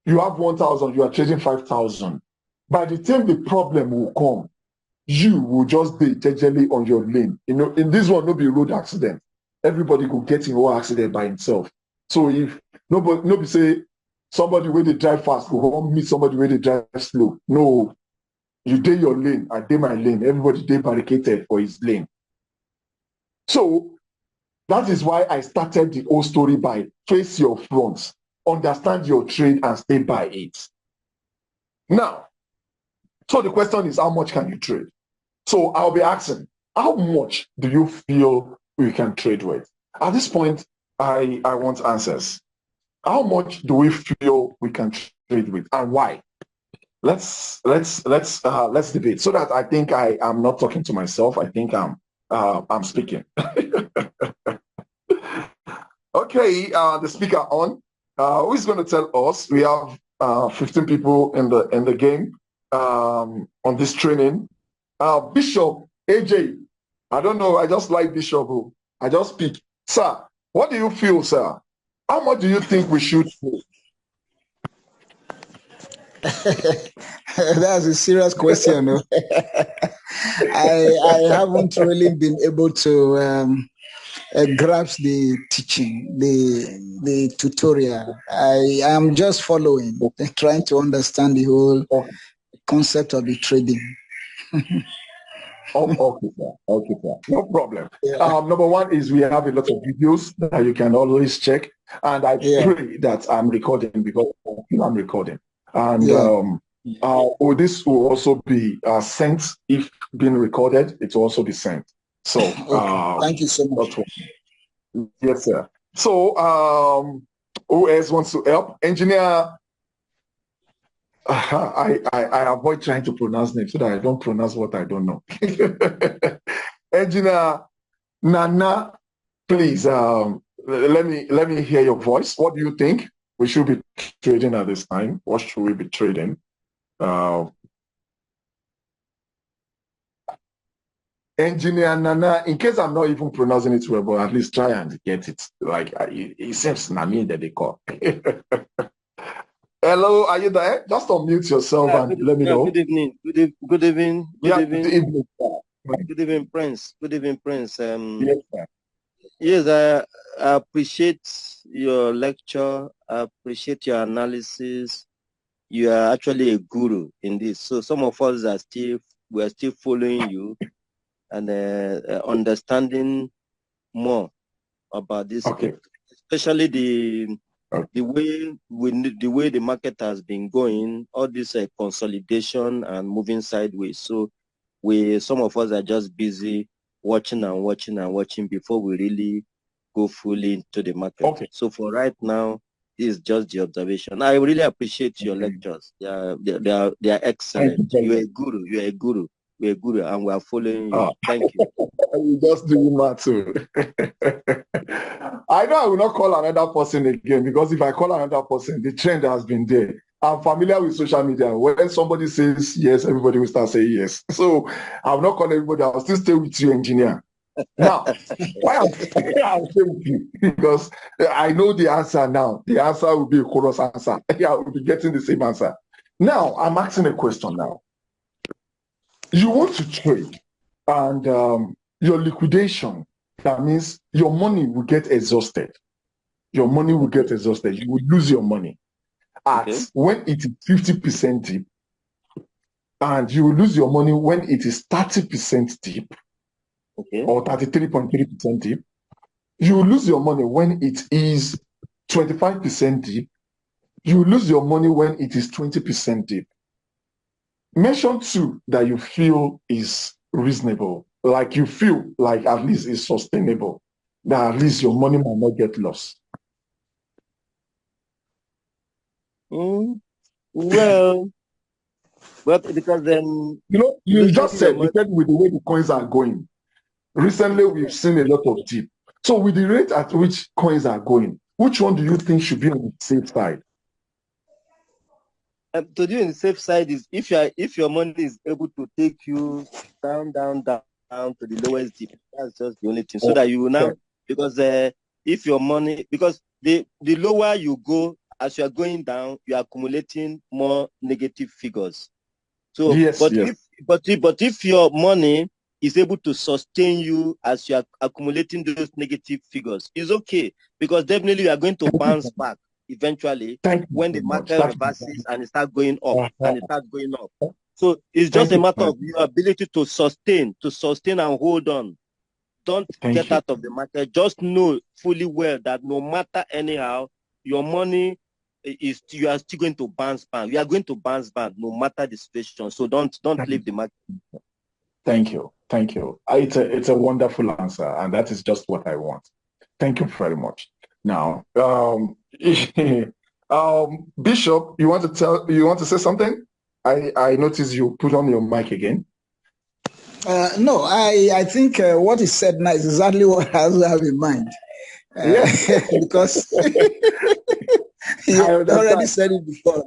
You have 1,000, you are trading 5,000. By the time the problem will come, you will just be jejely on your lane. You know, in this one, no be road accident. Everybody could get in one accident by himself. So if nobody say somebody where they drive fast go meet somebody where they drive slow. No, you day your lane, I day my lane. Everybody day barricaded for his lane. So that is why I started the whole story by face your fronts, understand your trade and stay by it. Now, so the question is, how much can you trade? So I'll be asking, how much do you feel we can trade with? At this point, I want answers. How much do we feel we can trade with, and why? Let's debate, so that I think I am not talking to myself. I think I'm speaking. Okay, the speaker on. Who is going to tell us? We have 15 people in the game on this training. Bishop AJ, I don't know. I just like Bishop. I just speak. Sir, what do you feel, sir? How much do you think we should trade? That's a serious question. I haven't really been able to grasp the teaching, the tutorial. I am just following, trying to understand the whole concept of the trading. Okay, sir. Okay, sir. No problem. Yeah. Number one is we have a lot of videos that you can always check, and I pray that I'm recording because I'm recording. And this will also be sent if being recorded. It will also be sent. So thank you so much. Yes, sir. So who else wants to help? Engineer. I avoid trying to pronounce names so that I don't pronounce what I don't know. Engineer Nana, please let me hear your voice. What do you think we should be trading at this time? What should we be trading? Engineer Nana, in case I'm not even pronouncing it well, but at least try and get it. Like it seems Nami that they call. Hello, are you there? Just unmute yourself and let me know. Good evening. Good evening. Good evening. Good evening, Prince. Good evening, Prince. Yes, sir. Yes, I appreciate your lecture. I appreciate your analysis. You are actually a guru in this. So some of us are still following you and understanding more about this, especially the way the market has been going, all this consolidation and moving sideways. So some of us are just busy watching before we really go fully into the market. So for right now, this is just the observation. I really appreciate your lectures. They are excellent. You're a guru, and we are following you. Thank you. You just doing that too. I know I will not call another person again, because if I call another person, the trend has been there. I'm familiar with social media. When somebody says yes, everybody will start saying yes. So I will not call everybody. I'll still stay with you, engineer. Now, why I'm stay with you? Because I know the answer now. The answer will be a chorus answer. Yeah, we'll be getting the same answer. Now, I'm asking a question now. You want to trade, and your liquidation, that means your money will get exhausted. Your money will get exhausted. You will lose your money when it is 50% deep, and you will lose your money when it is 30% deep, or 33.3% deep. You will lose your money when it is 25% deep. You will lose your money when it is 20% deep. Mention two that you feel is reasonable, like you feel like at least is sustainable, that at least your money might not get lost. Well, but because then You losing just your said, you money. said with the way the coins are going. Recently, we've seen a lot of dip. So with the rate at which coins are going, which one do you think should be on the safe side? To do in the safe side is if your money is able to take you down, down, down, down to the lowest dip. That's just the only thing. So that you will Okay. now, because if your money, because the lower you go as you are going down, you are accumulating more negative figures. So, Yes, yes. but if your money is able to sustain you as you are accumulating those negative figures, it's okay, because definitely you are going to bounce back eventually Thank you when the very much. market That reverses and it starts going up uh-huh. and it starts going up. So it's just Thank a you matter very of your ability to sustain and hold on. Don't Thank get you. out of the market. Just know fully well that no matter anyhow, your money is you are still going to bounce back. You are going to bounce back no matter the situation. So don't Thank leave the market. Thank you. Thank you. It's a wonderful answer, and that is just what I want. Thank you very much. Now, Bishop, you want to say something? I noticed you put on your mic again. No, I think what is said now is exactly what I also have in mind. Yeah. Because you I already understand. said it before.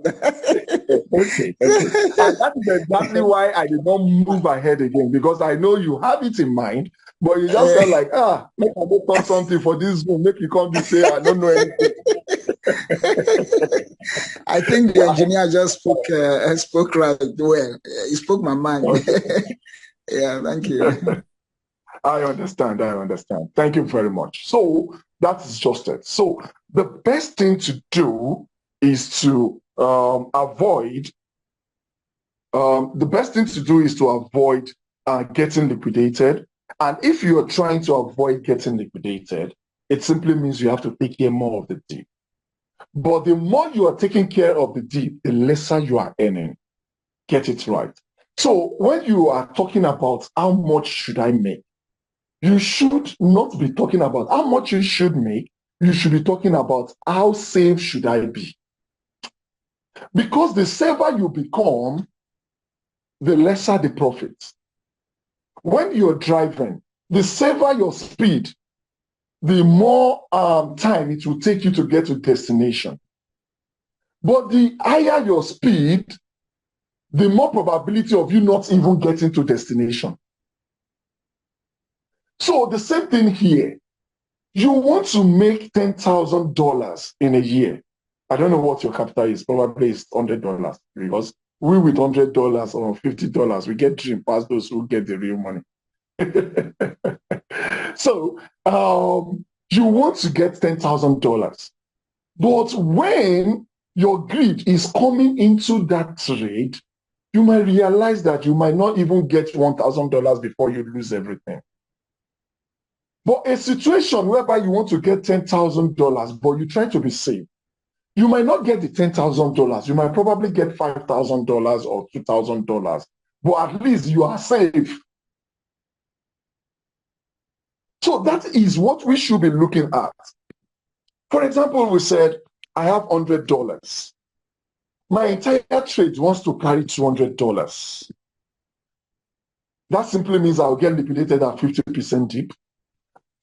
Okay, okay. And that is exactly why I did not move ahead again, because I know you have it in mind, but you just felt like, make I go talk something for this room, make you come to say I don't know anything. I think the engineer just spoke right well. He spoke my mind. Yeah, thank you. I understand. I understand. Thank you very much. So that is just it. So the best thing to do is to avoid. The best thing to do is to avoid getting liquidated. And if you are trying to avoid getting liquidated, it simply means you have to take care more of the dip. But the more you are taking care of the dip, the lesser you are earning. Get it right. So when you are talking about how much should I make, you should not be talking about how much you should make. You should be talking about how safe should I be. Because the safer you become, the lesser the profits. When you're driving, the safer your speed, the more time it will take you to get to destination. But the higher your speed, the more probability of you not even getting to destination. So the same thing here. You want to make $10,000 in a year. I don't know what your capital is. Probably it's $100, because we with $100 or $50, we get dream past those who get the real money. So you want to get $10,000, but when your greed is coming into that trade, you might realize that you might not even get $1,000 before you lose everything. But a situation whereby you want to get $10,000, but you try to be safe, you might not get the $10,000. You might probably get $5,000 or $2,000, but at least you are safe. So that is what we should be looking at. For example, we said, I have $100. My entire trade wants to carry $200. That simply means I'll get liquidated at 50% dip.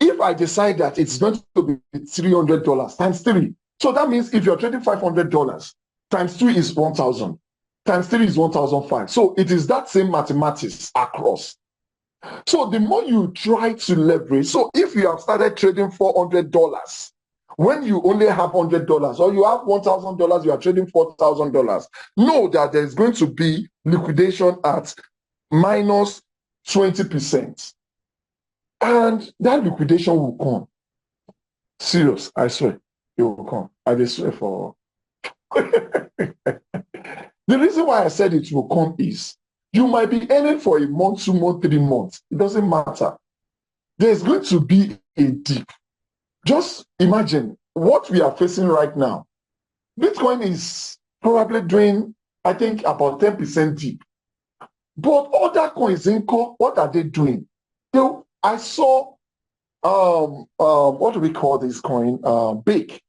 If I decide that it's going to be $300 times 3, so that means if you're trading $500, times 2 is 1,000, times 3 is 1,005. So it is that same mathematics across. So the more you try to leverage, so if you have started trading $400, when you only have $100 or you have $1,000, you are trading $4,000, know that there's going to be liquidation at minus 20%. And that liquidation will come. Serious, I swear, it will come. I just swear for. The reason why I said it will come is you might be earning for a month, 2 months, 3 months. It doesn't matter. There's going to be a dip. Just imagine what we are facing right now. Bitcoin is probably doing, I think, about 10% dip. But other coins, what are they doing? I saw what do we call this coin? BIC.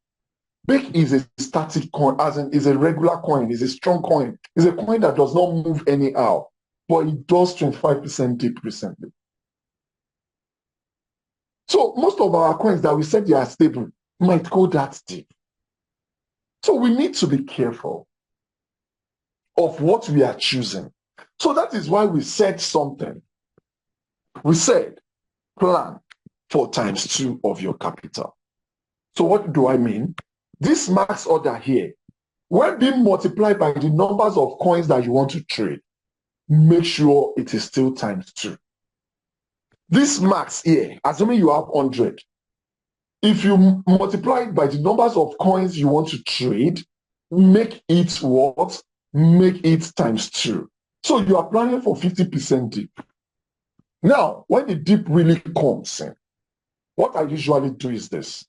BAKE is a static coin, as in is a regular coin, is a strong coin, is a coin that does not move anyhow, but it does 25% dip recently. So most of our coins that we said they are stable might go that deep. So we need to be careful of what we are choosing. So that is why we said something. We said plan for ×2 of your capital. So what do I mean? This max order here, when being multiplied by the numbers of coins that you want to trade, make sure it is still ×2. This max here, assuming you have 100, if you multiply it by the numbers of coins you want to trade, make it what? Make it ×2. So you are planning for 50% dip. Now, when the dip really comes in, what I usually do is this.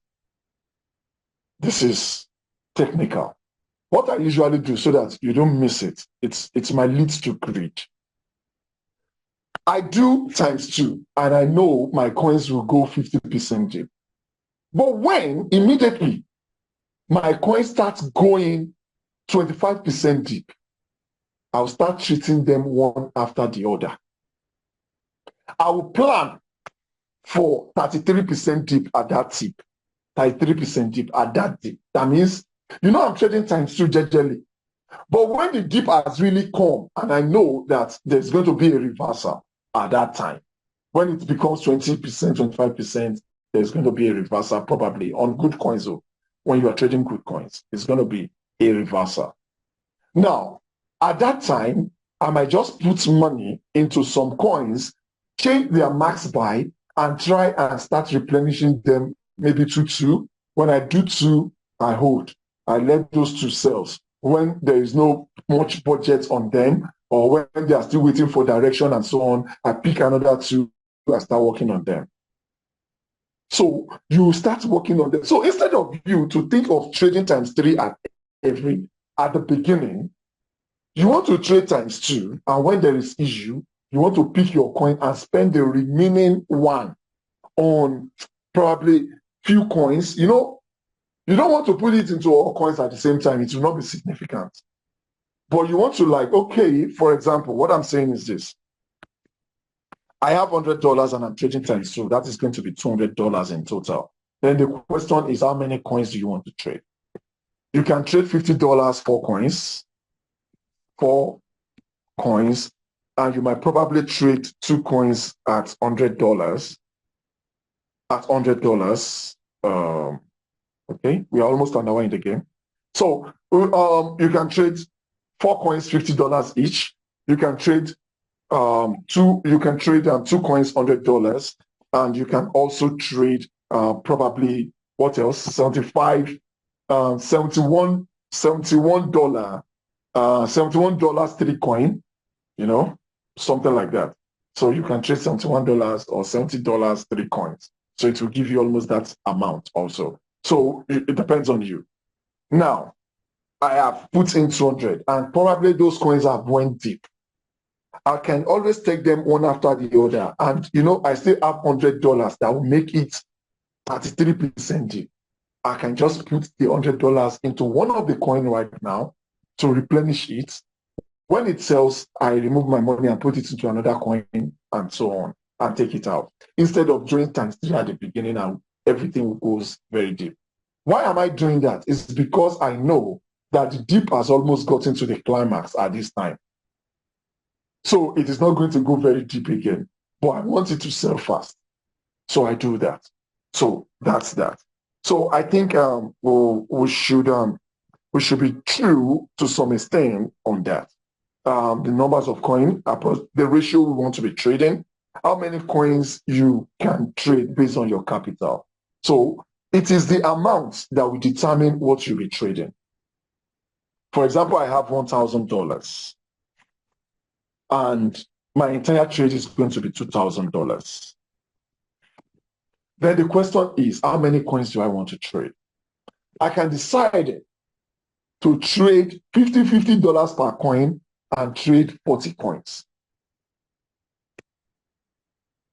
This is technical. What I usually do so that you don't miss it, it's my lead to greed. I do ×2, and I know my coins will go 50% dip. But when immediately my coin starts going 25% deep, I'll start treating them one after the other. I will plan for 33% dip at that tip, 33% dip at that dip. That means, I'm trading ×2 gradually. But when the dip has really come, and I know that there's going to be a reversal at that time, when it becomes 20%, 25%, there's going to be a reversal probably on good coins. So when you are trading good coins, it's going to be a reversal. Now, at that time, I might just put money into some coins, change their max buy, and try and start replenishing them maybe to 2. When I do 2, I hold. I let those 2 sales. When there is no much budget on them, or when they are still waiting for direction and so on, I pick another 2 and start working on them. So you start working on them. So instead of you to think of trading ×3 at the beginning, you want to trade ×2, and when there is issue, you want to pick your coin and spend the remaining one on probably few coins. You don't want to put it into all coins at the same time. It will not be significant. But you want to okay, for example, what I'm saying is this. I have $100 and I'm trading ×2. That is going to be $200 in total. Then the question is, how many coins do you want to trade? You can trade $50, 4 coins, 4 coins, and you might probably trade 2 coins at $100. At $100, okay, we are almost an hour in the game. So you can trade 4 coins, $50 each. You can trade 2. You can trade 2 coins, $100, and you can also trade probably what else? 71 $71 $71 3 coin, something like that. So you can trade $71 or $70 3 coins. So it will give you almost that amount also. So it depends on you. Now, I have put in 200, and probably those coins have went deep. I can always take them one after the other, and I still have $100 that will make it 33% deep. I can just put the $100 into one of the coin right now to replenish it. When it sells, I remove my money and put it into another coin and so on, and take it out. Instead of doing ×3 at the beginning and everything goes very deep. Why am I doing that? It's because I know that the dip has almost gotten to the climax at this time. So it is not going to go very deep again, but I want it to sell fast. So I do that. So that's that. So I think we should be true to some extent on that. The numbers of coin, the ratio we want to be trading, how many coins you can trade based on your capital. So it is the amount that will determine what you'll be trading. For example, I have $1,000 and my entire trade is going to be $2,000. Then the question is, how many coins do I want to trade? I can decide to trade $50 per coin and trade 40 coins.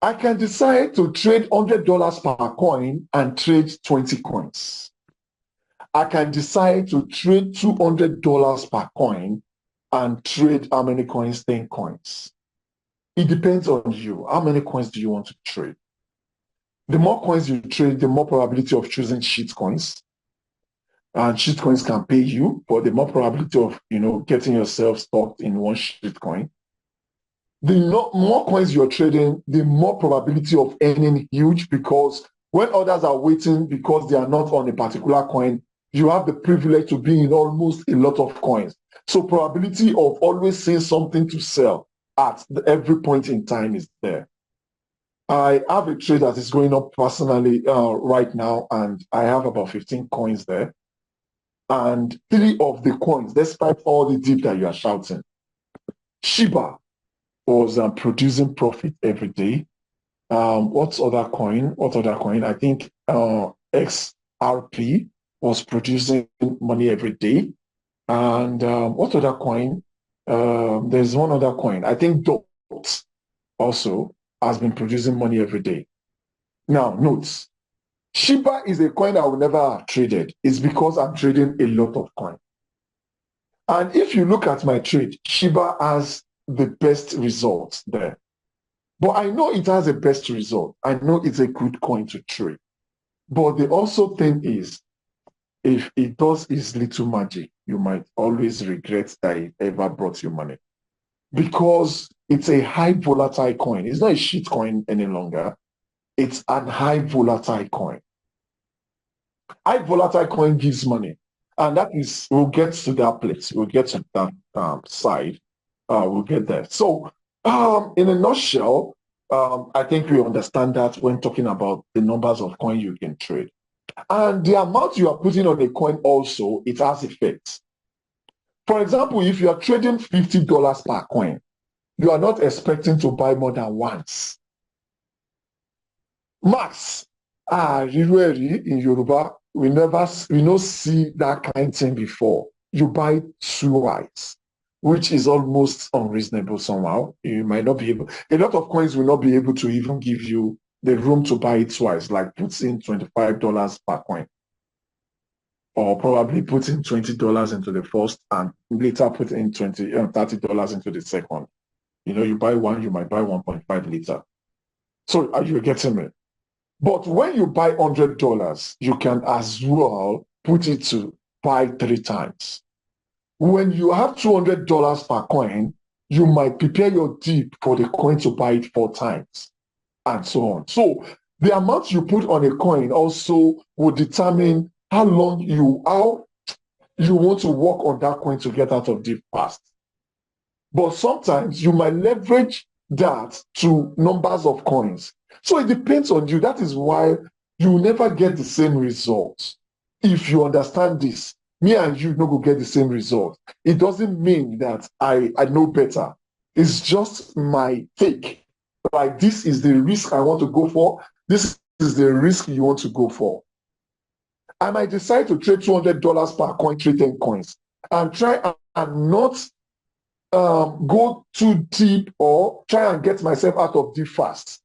I can decide to trade $100 per coin and trade 20 coins. I can decide to trade $200 per coin and trade how many coins? 10 coins. It depends on you. How many coins do you want to trade? The more coins you trade, the more probability of choosing shit coins. And shit coins can pay you, but the more probability of, getting yourself stuck in one shit coin. The more coins you're trading, the more probability of earning huge, because when others are waiting because they are not on a particular coin, you have the privilege to be in almost a lot of coins. So probability of always seeing something to sell at every point in time is there. I have a trade that is going up personally right now, and I have about 15 coins there. And 3 of the coins, despite all the dip that you are shouting, Shiba was producing profit every day. What other coin? I think XRP was producing money every day. And what other coin? There's one other coin. I think DOT also has been producing money every day. Now, notes. Shiba is a coin I will never have traded. It's because I'm trading a lot of coins. And if you look at my trade, Shiba has the best results there. But I know it has a best result. I know it's a good coin to trade. But the also thing is, if it does its little magic, you might always regret that it ever brought you money. Because it's a high volatile coin. It's not a shit coin any longer. It's an high volatile coin. High volatile coin gives money. And that is, we'll get to that place. We'll get to that side. We'll get there. So, in a nutshell, I think we understand that when talking about the numbers of coin you can trade. And the amount you are putting on a coin also, it has effects. For example, if you are trading $50 per coin, you are not expecting to buy more than once. Max, in Yoruba, we don't see that kind of thing before. You buy twice, which is almost unreasonable somehow. You might not be able, a lot of coins will not be able to even give you the room to buy it twice, like puts in $25 per coin. Or probably put in $20 into the first and later put in $30 into the second. You buy one, you might buy 1.5 liter. So are you getting me? But when you buy $100, you can as well put it to buy 3 times. When you have $200 per coin, you might prepare your dip for the coin to buy it 4 times, and so on. So the amount you put on a coin also will determine how you want to work on that coin to get out of dip fast. But sometimes you might leverage that to numbers of coins. So it depends on you. That is why you will never get the same results. If you understand this, me and you no go get the same result. It doesn't mean that I know better. It's just my take. Like, this is the risk I want to go for. This is the risk you want to go for. I might decide to trade $200 per coin, trade 10 coins, and try and not go too deep or try and get myself out of dip fast.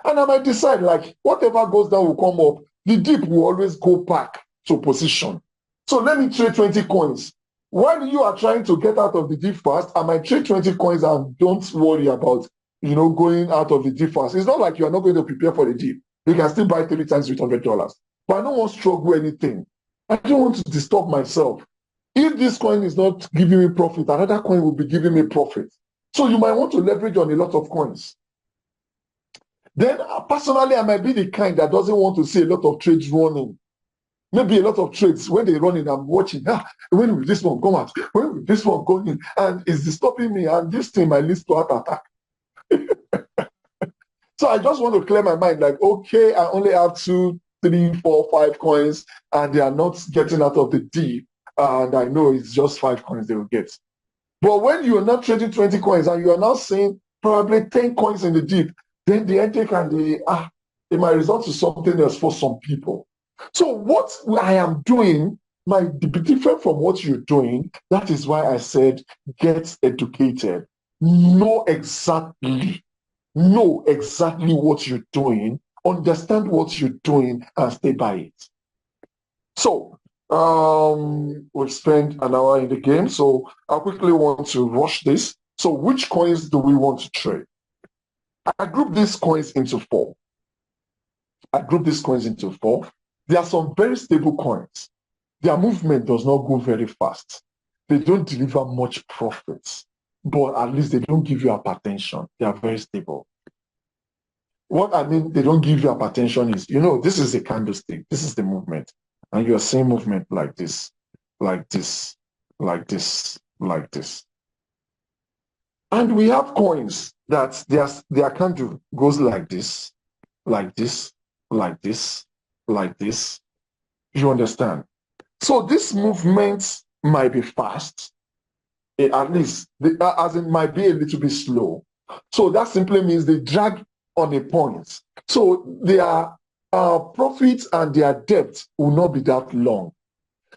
And I might decide, like, whatever goes down will come up. The dip will always go back to position. So let me trade 20 coins. While you are trying to get out of the dip fast, I might trade 20 coins and don't worry about, going out of the dip fast. It's not like you are not going to prepare for the dip. You can still buy 3 times with $100. But I don't want to struggle anything. I don't want to disturb myself. If this coin is not giving me profit, another coin will be giving me profit. So you might want to leverage on a lot of coins. Then personally, I might be the kind that doesn't want to see a lot of trades running. Maybe a lot of trades, when they run in, I'm watching, when will this one come out? When will this one go in? And it's disturbing me, and this thing might lead to heart attack. So I just want to clear my mind, like, okay, I only have 2, 3, 4, 5 coins, and they are not getting out of the deep, and I know it's just 5 coins they will get. But when you are not trading 20 coins, and you are now seeing probably 10 coins in the deep, then the intake and it might result to something else for some people. So what I am doing might be different from what you're doing. That is why I said, get educated. Know exactly what you're doing, understand what you're doing, and stay by it. So We've spent an hour in the game, so I quickly want to rush this. So which coins do we want to trade? I group these coins into four. There are some very stable coins. Their movement does not go very fast. They don't deliver much profits, but at least they don't give you hypertension. They are very stable. What I mean, they don't give you hypertension is, this is a candlestick. This is the movement. And you're seeing movement like this, like this, like this, like this. And we have coins that their candle goes like this, like this, like this, like this. You understand? So this movement might be fast, at least, as it might be a little bit slow. So that simply means they drag on a point. So their profits and their debt will not be that long.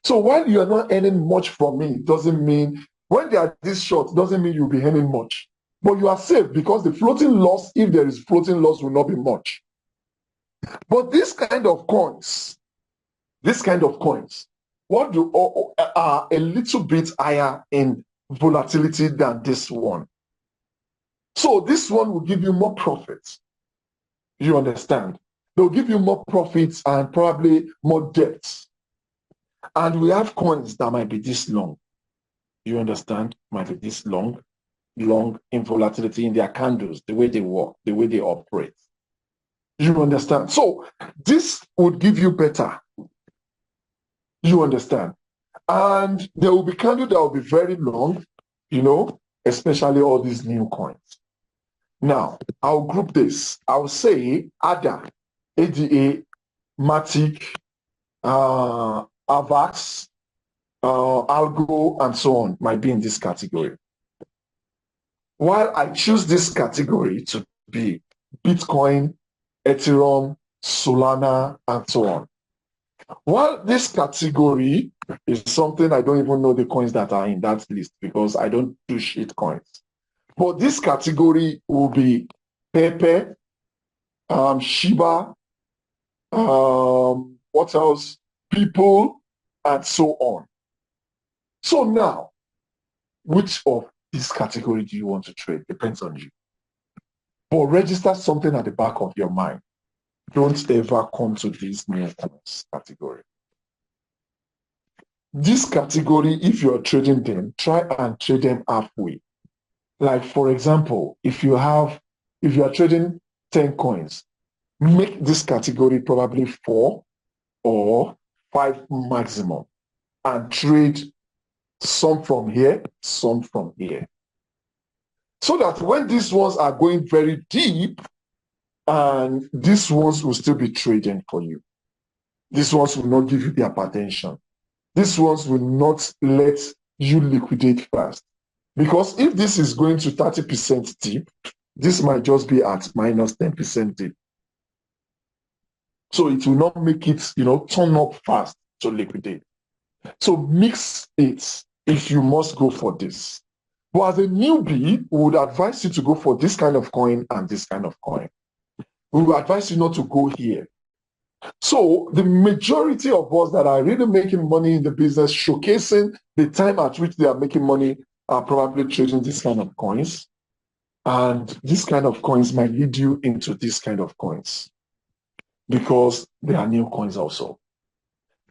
So while you are not earning much from it, doesn't mean, when they are this short, doesn't mean you'll be earning much. But you are safe because the floating loss, if there is floating loss, will not be much. But this kind of coins, are a little bit higher in volatility than this one. So this one will give you more profits. You understand? They'll give you more profits and probably more debts. And we have coins that might be this long. You understand? Might be this long in volatility in their candles, the way they work, the way they operate. You understand? So this would give you better. You understand? And there will be candles that will be very long, especially all these new coins. Now, I'll group this. I'll say ADA, ADA, Matic, AVAX, Algo, and so on might be in this category. While I choose this category to be Bitcoin, Ethereum, Solana, and so on. While this category is something I don't even know the coins that are in that list because I don't do shit coins. But this category will be Pepe, Shiba, what else? People, and so on. So now, which of this category do you want to trade? Depends on you. But register something at the back of your mind. Don't ever come to this new coins category. This category, if you're trading them, try and trade them halfway. Like, for example, if you are trading 10 coins, make this category probably 4 or 5 maximum and trade some from here, some from here. So that when these ones are going very deep, and these ones will still be trading for you. These ones will not give you the hypertension. These ones will not let you liquidate fast. Because if this is going to 30% deep, this might just be at minus 10% deep. So it will not make it, turn up fast to liquidate. So mix it if you must go for this. But as a newbie, we would advise you to go for this kind of coin and this kind of coin. We would advise you not to go here. So the majority of us that are really making money in the business, showcasing the time at which they are making money, are probably trading this kind of coins. And this kind of coins might lead you into this kind of coins because they are new coins also.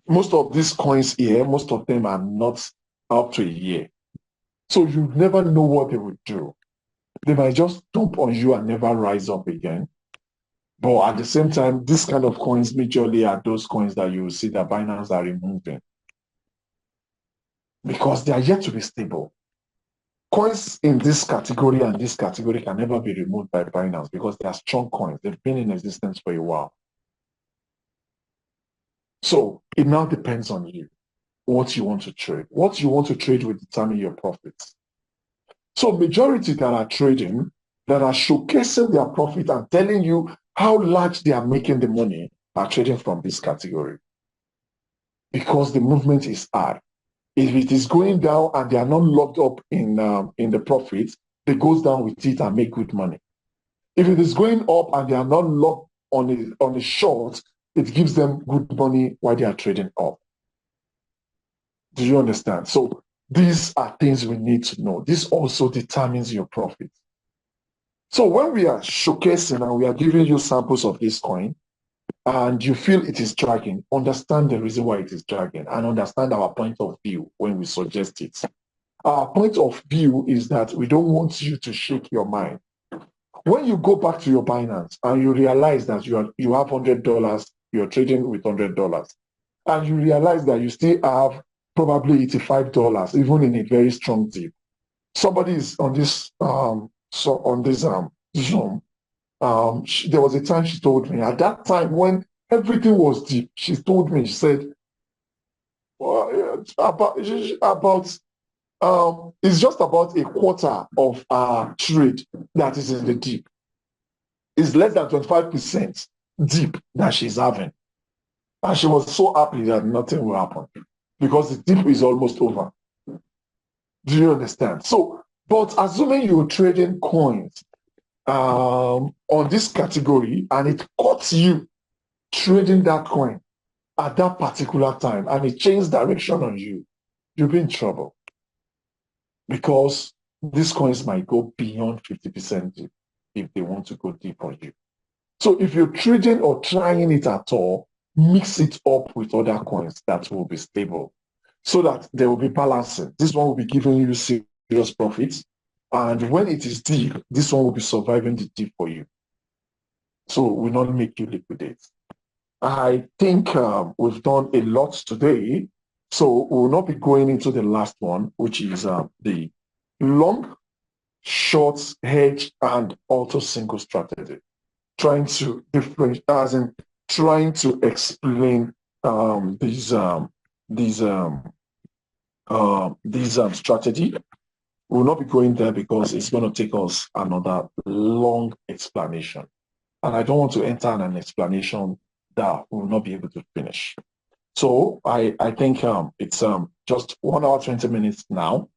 Most of these coins here, most of them are not up to a year. So you never know what they will do. They might just dump on you and never rise up again. But at the same time, this kind of coins majorly are those coins that you will see that Binance are removing because they are yet to be stable. Coins in this category and this category can never be removed by Binance because they are strong coins. They've been in existence for a while. So it now depends on you, what you want to trade. What you want to trade will determine your profits. So majority that are trading, that are showcasing their profit and telling you how large they are making the money, are trading from this category because the movement is high. If it is going down and they are not locked up in the profits, they goes down with it and make good money. If it is going up and they are not locked on a short, it gives them good money while they are trading up. Do you understand? So these are things we need to know. This also determines your profit. So when we are showcasing and we are giving you samples of this coin and you feel it is dragging, understand the reason why it is dragging and understand our point of view when we suggest it. Our point of view is that we don't want you to shake your mind. When you go back to your Binance and you realize that you have $100, you're trading with $100, and you realize that you still have probably $85, even in a very strong dip. Somebody is on this Zoom. There was a time she told me, at that time when everything was deep, she told me, she said, well, it's just about a quarter of our trade that is in the deep. It's less than 25% deep that she's having. And she was so happy that nothing will happen because the dip is almost over. Do you understand? So, but assuming you're trading coins on this category and it caught you trading that coin at that particular time and it changed direction on you, you'll be in trouble because these coins might go beyond 50% deep if they want to go deep on you. So if you're trading or trying it at all, mix it up with other coins that will be stable so that there will be balancing. This one will be giving you serious profits. And when it is deep, this one will be surviving the dip for you. So will not make you liquidate. I think we've done a lot today. So we'll not be going into the last one, which is the long, short, hedge, and auto single strategy. Trying to differentiate, as in trying to explain these strategy. We'll not be going there because it's going to take us another long explanation, and I don't want to enter an explanation that we'll not be able to finish. So I think it's just 1 hour 20 minutes now.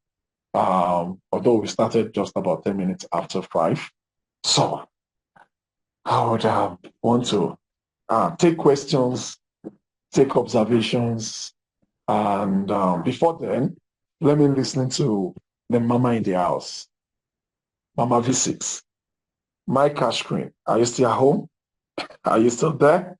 Although we started just about 10 minutes after 5. So I would want to take questions, take observations, and before then, let me listen to the mama in the house, Mama V6. My cash queen, are you still at home? Are you still there?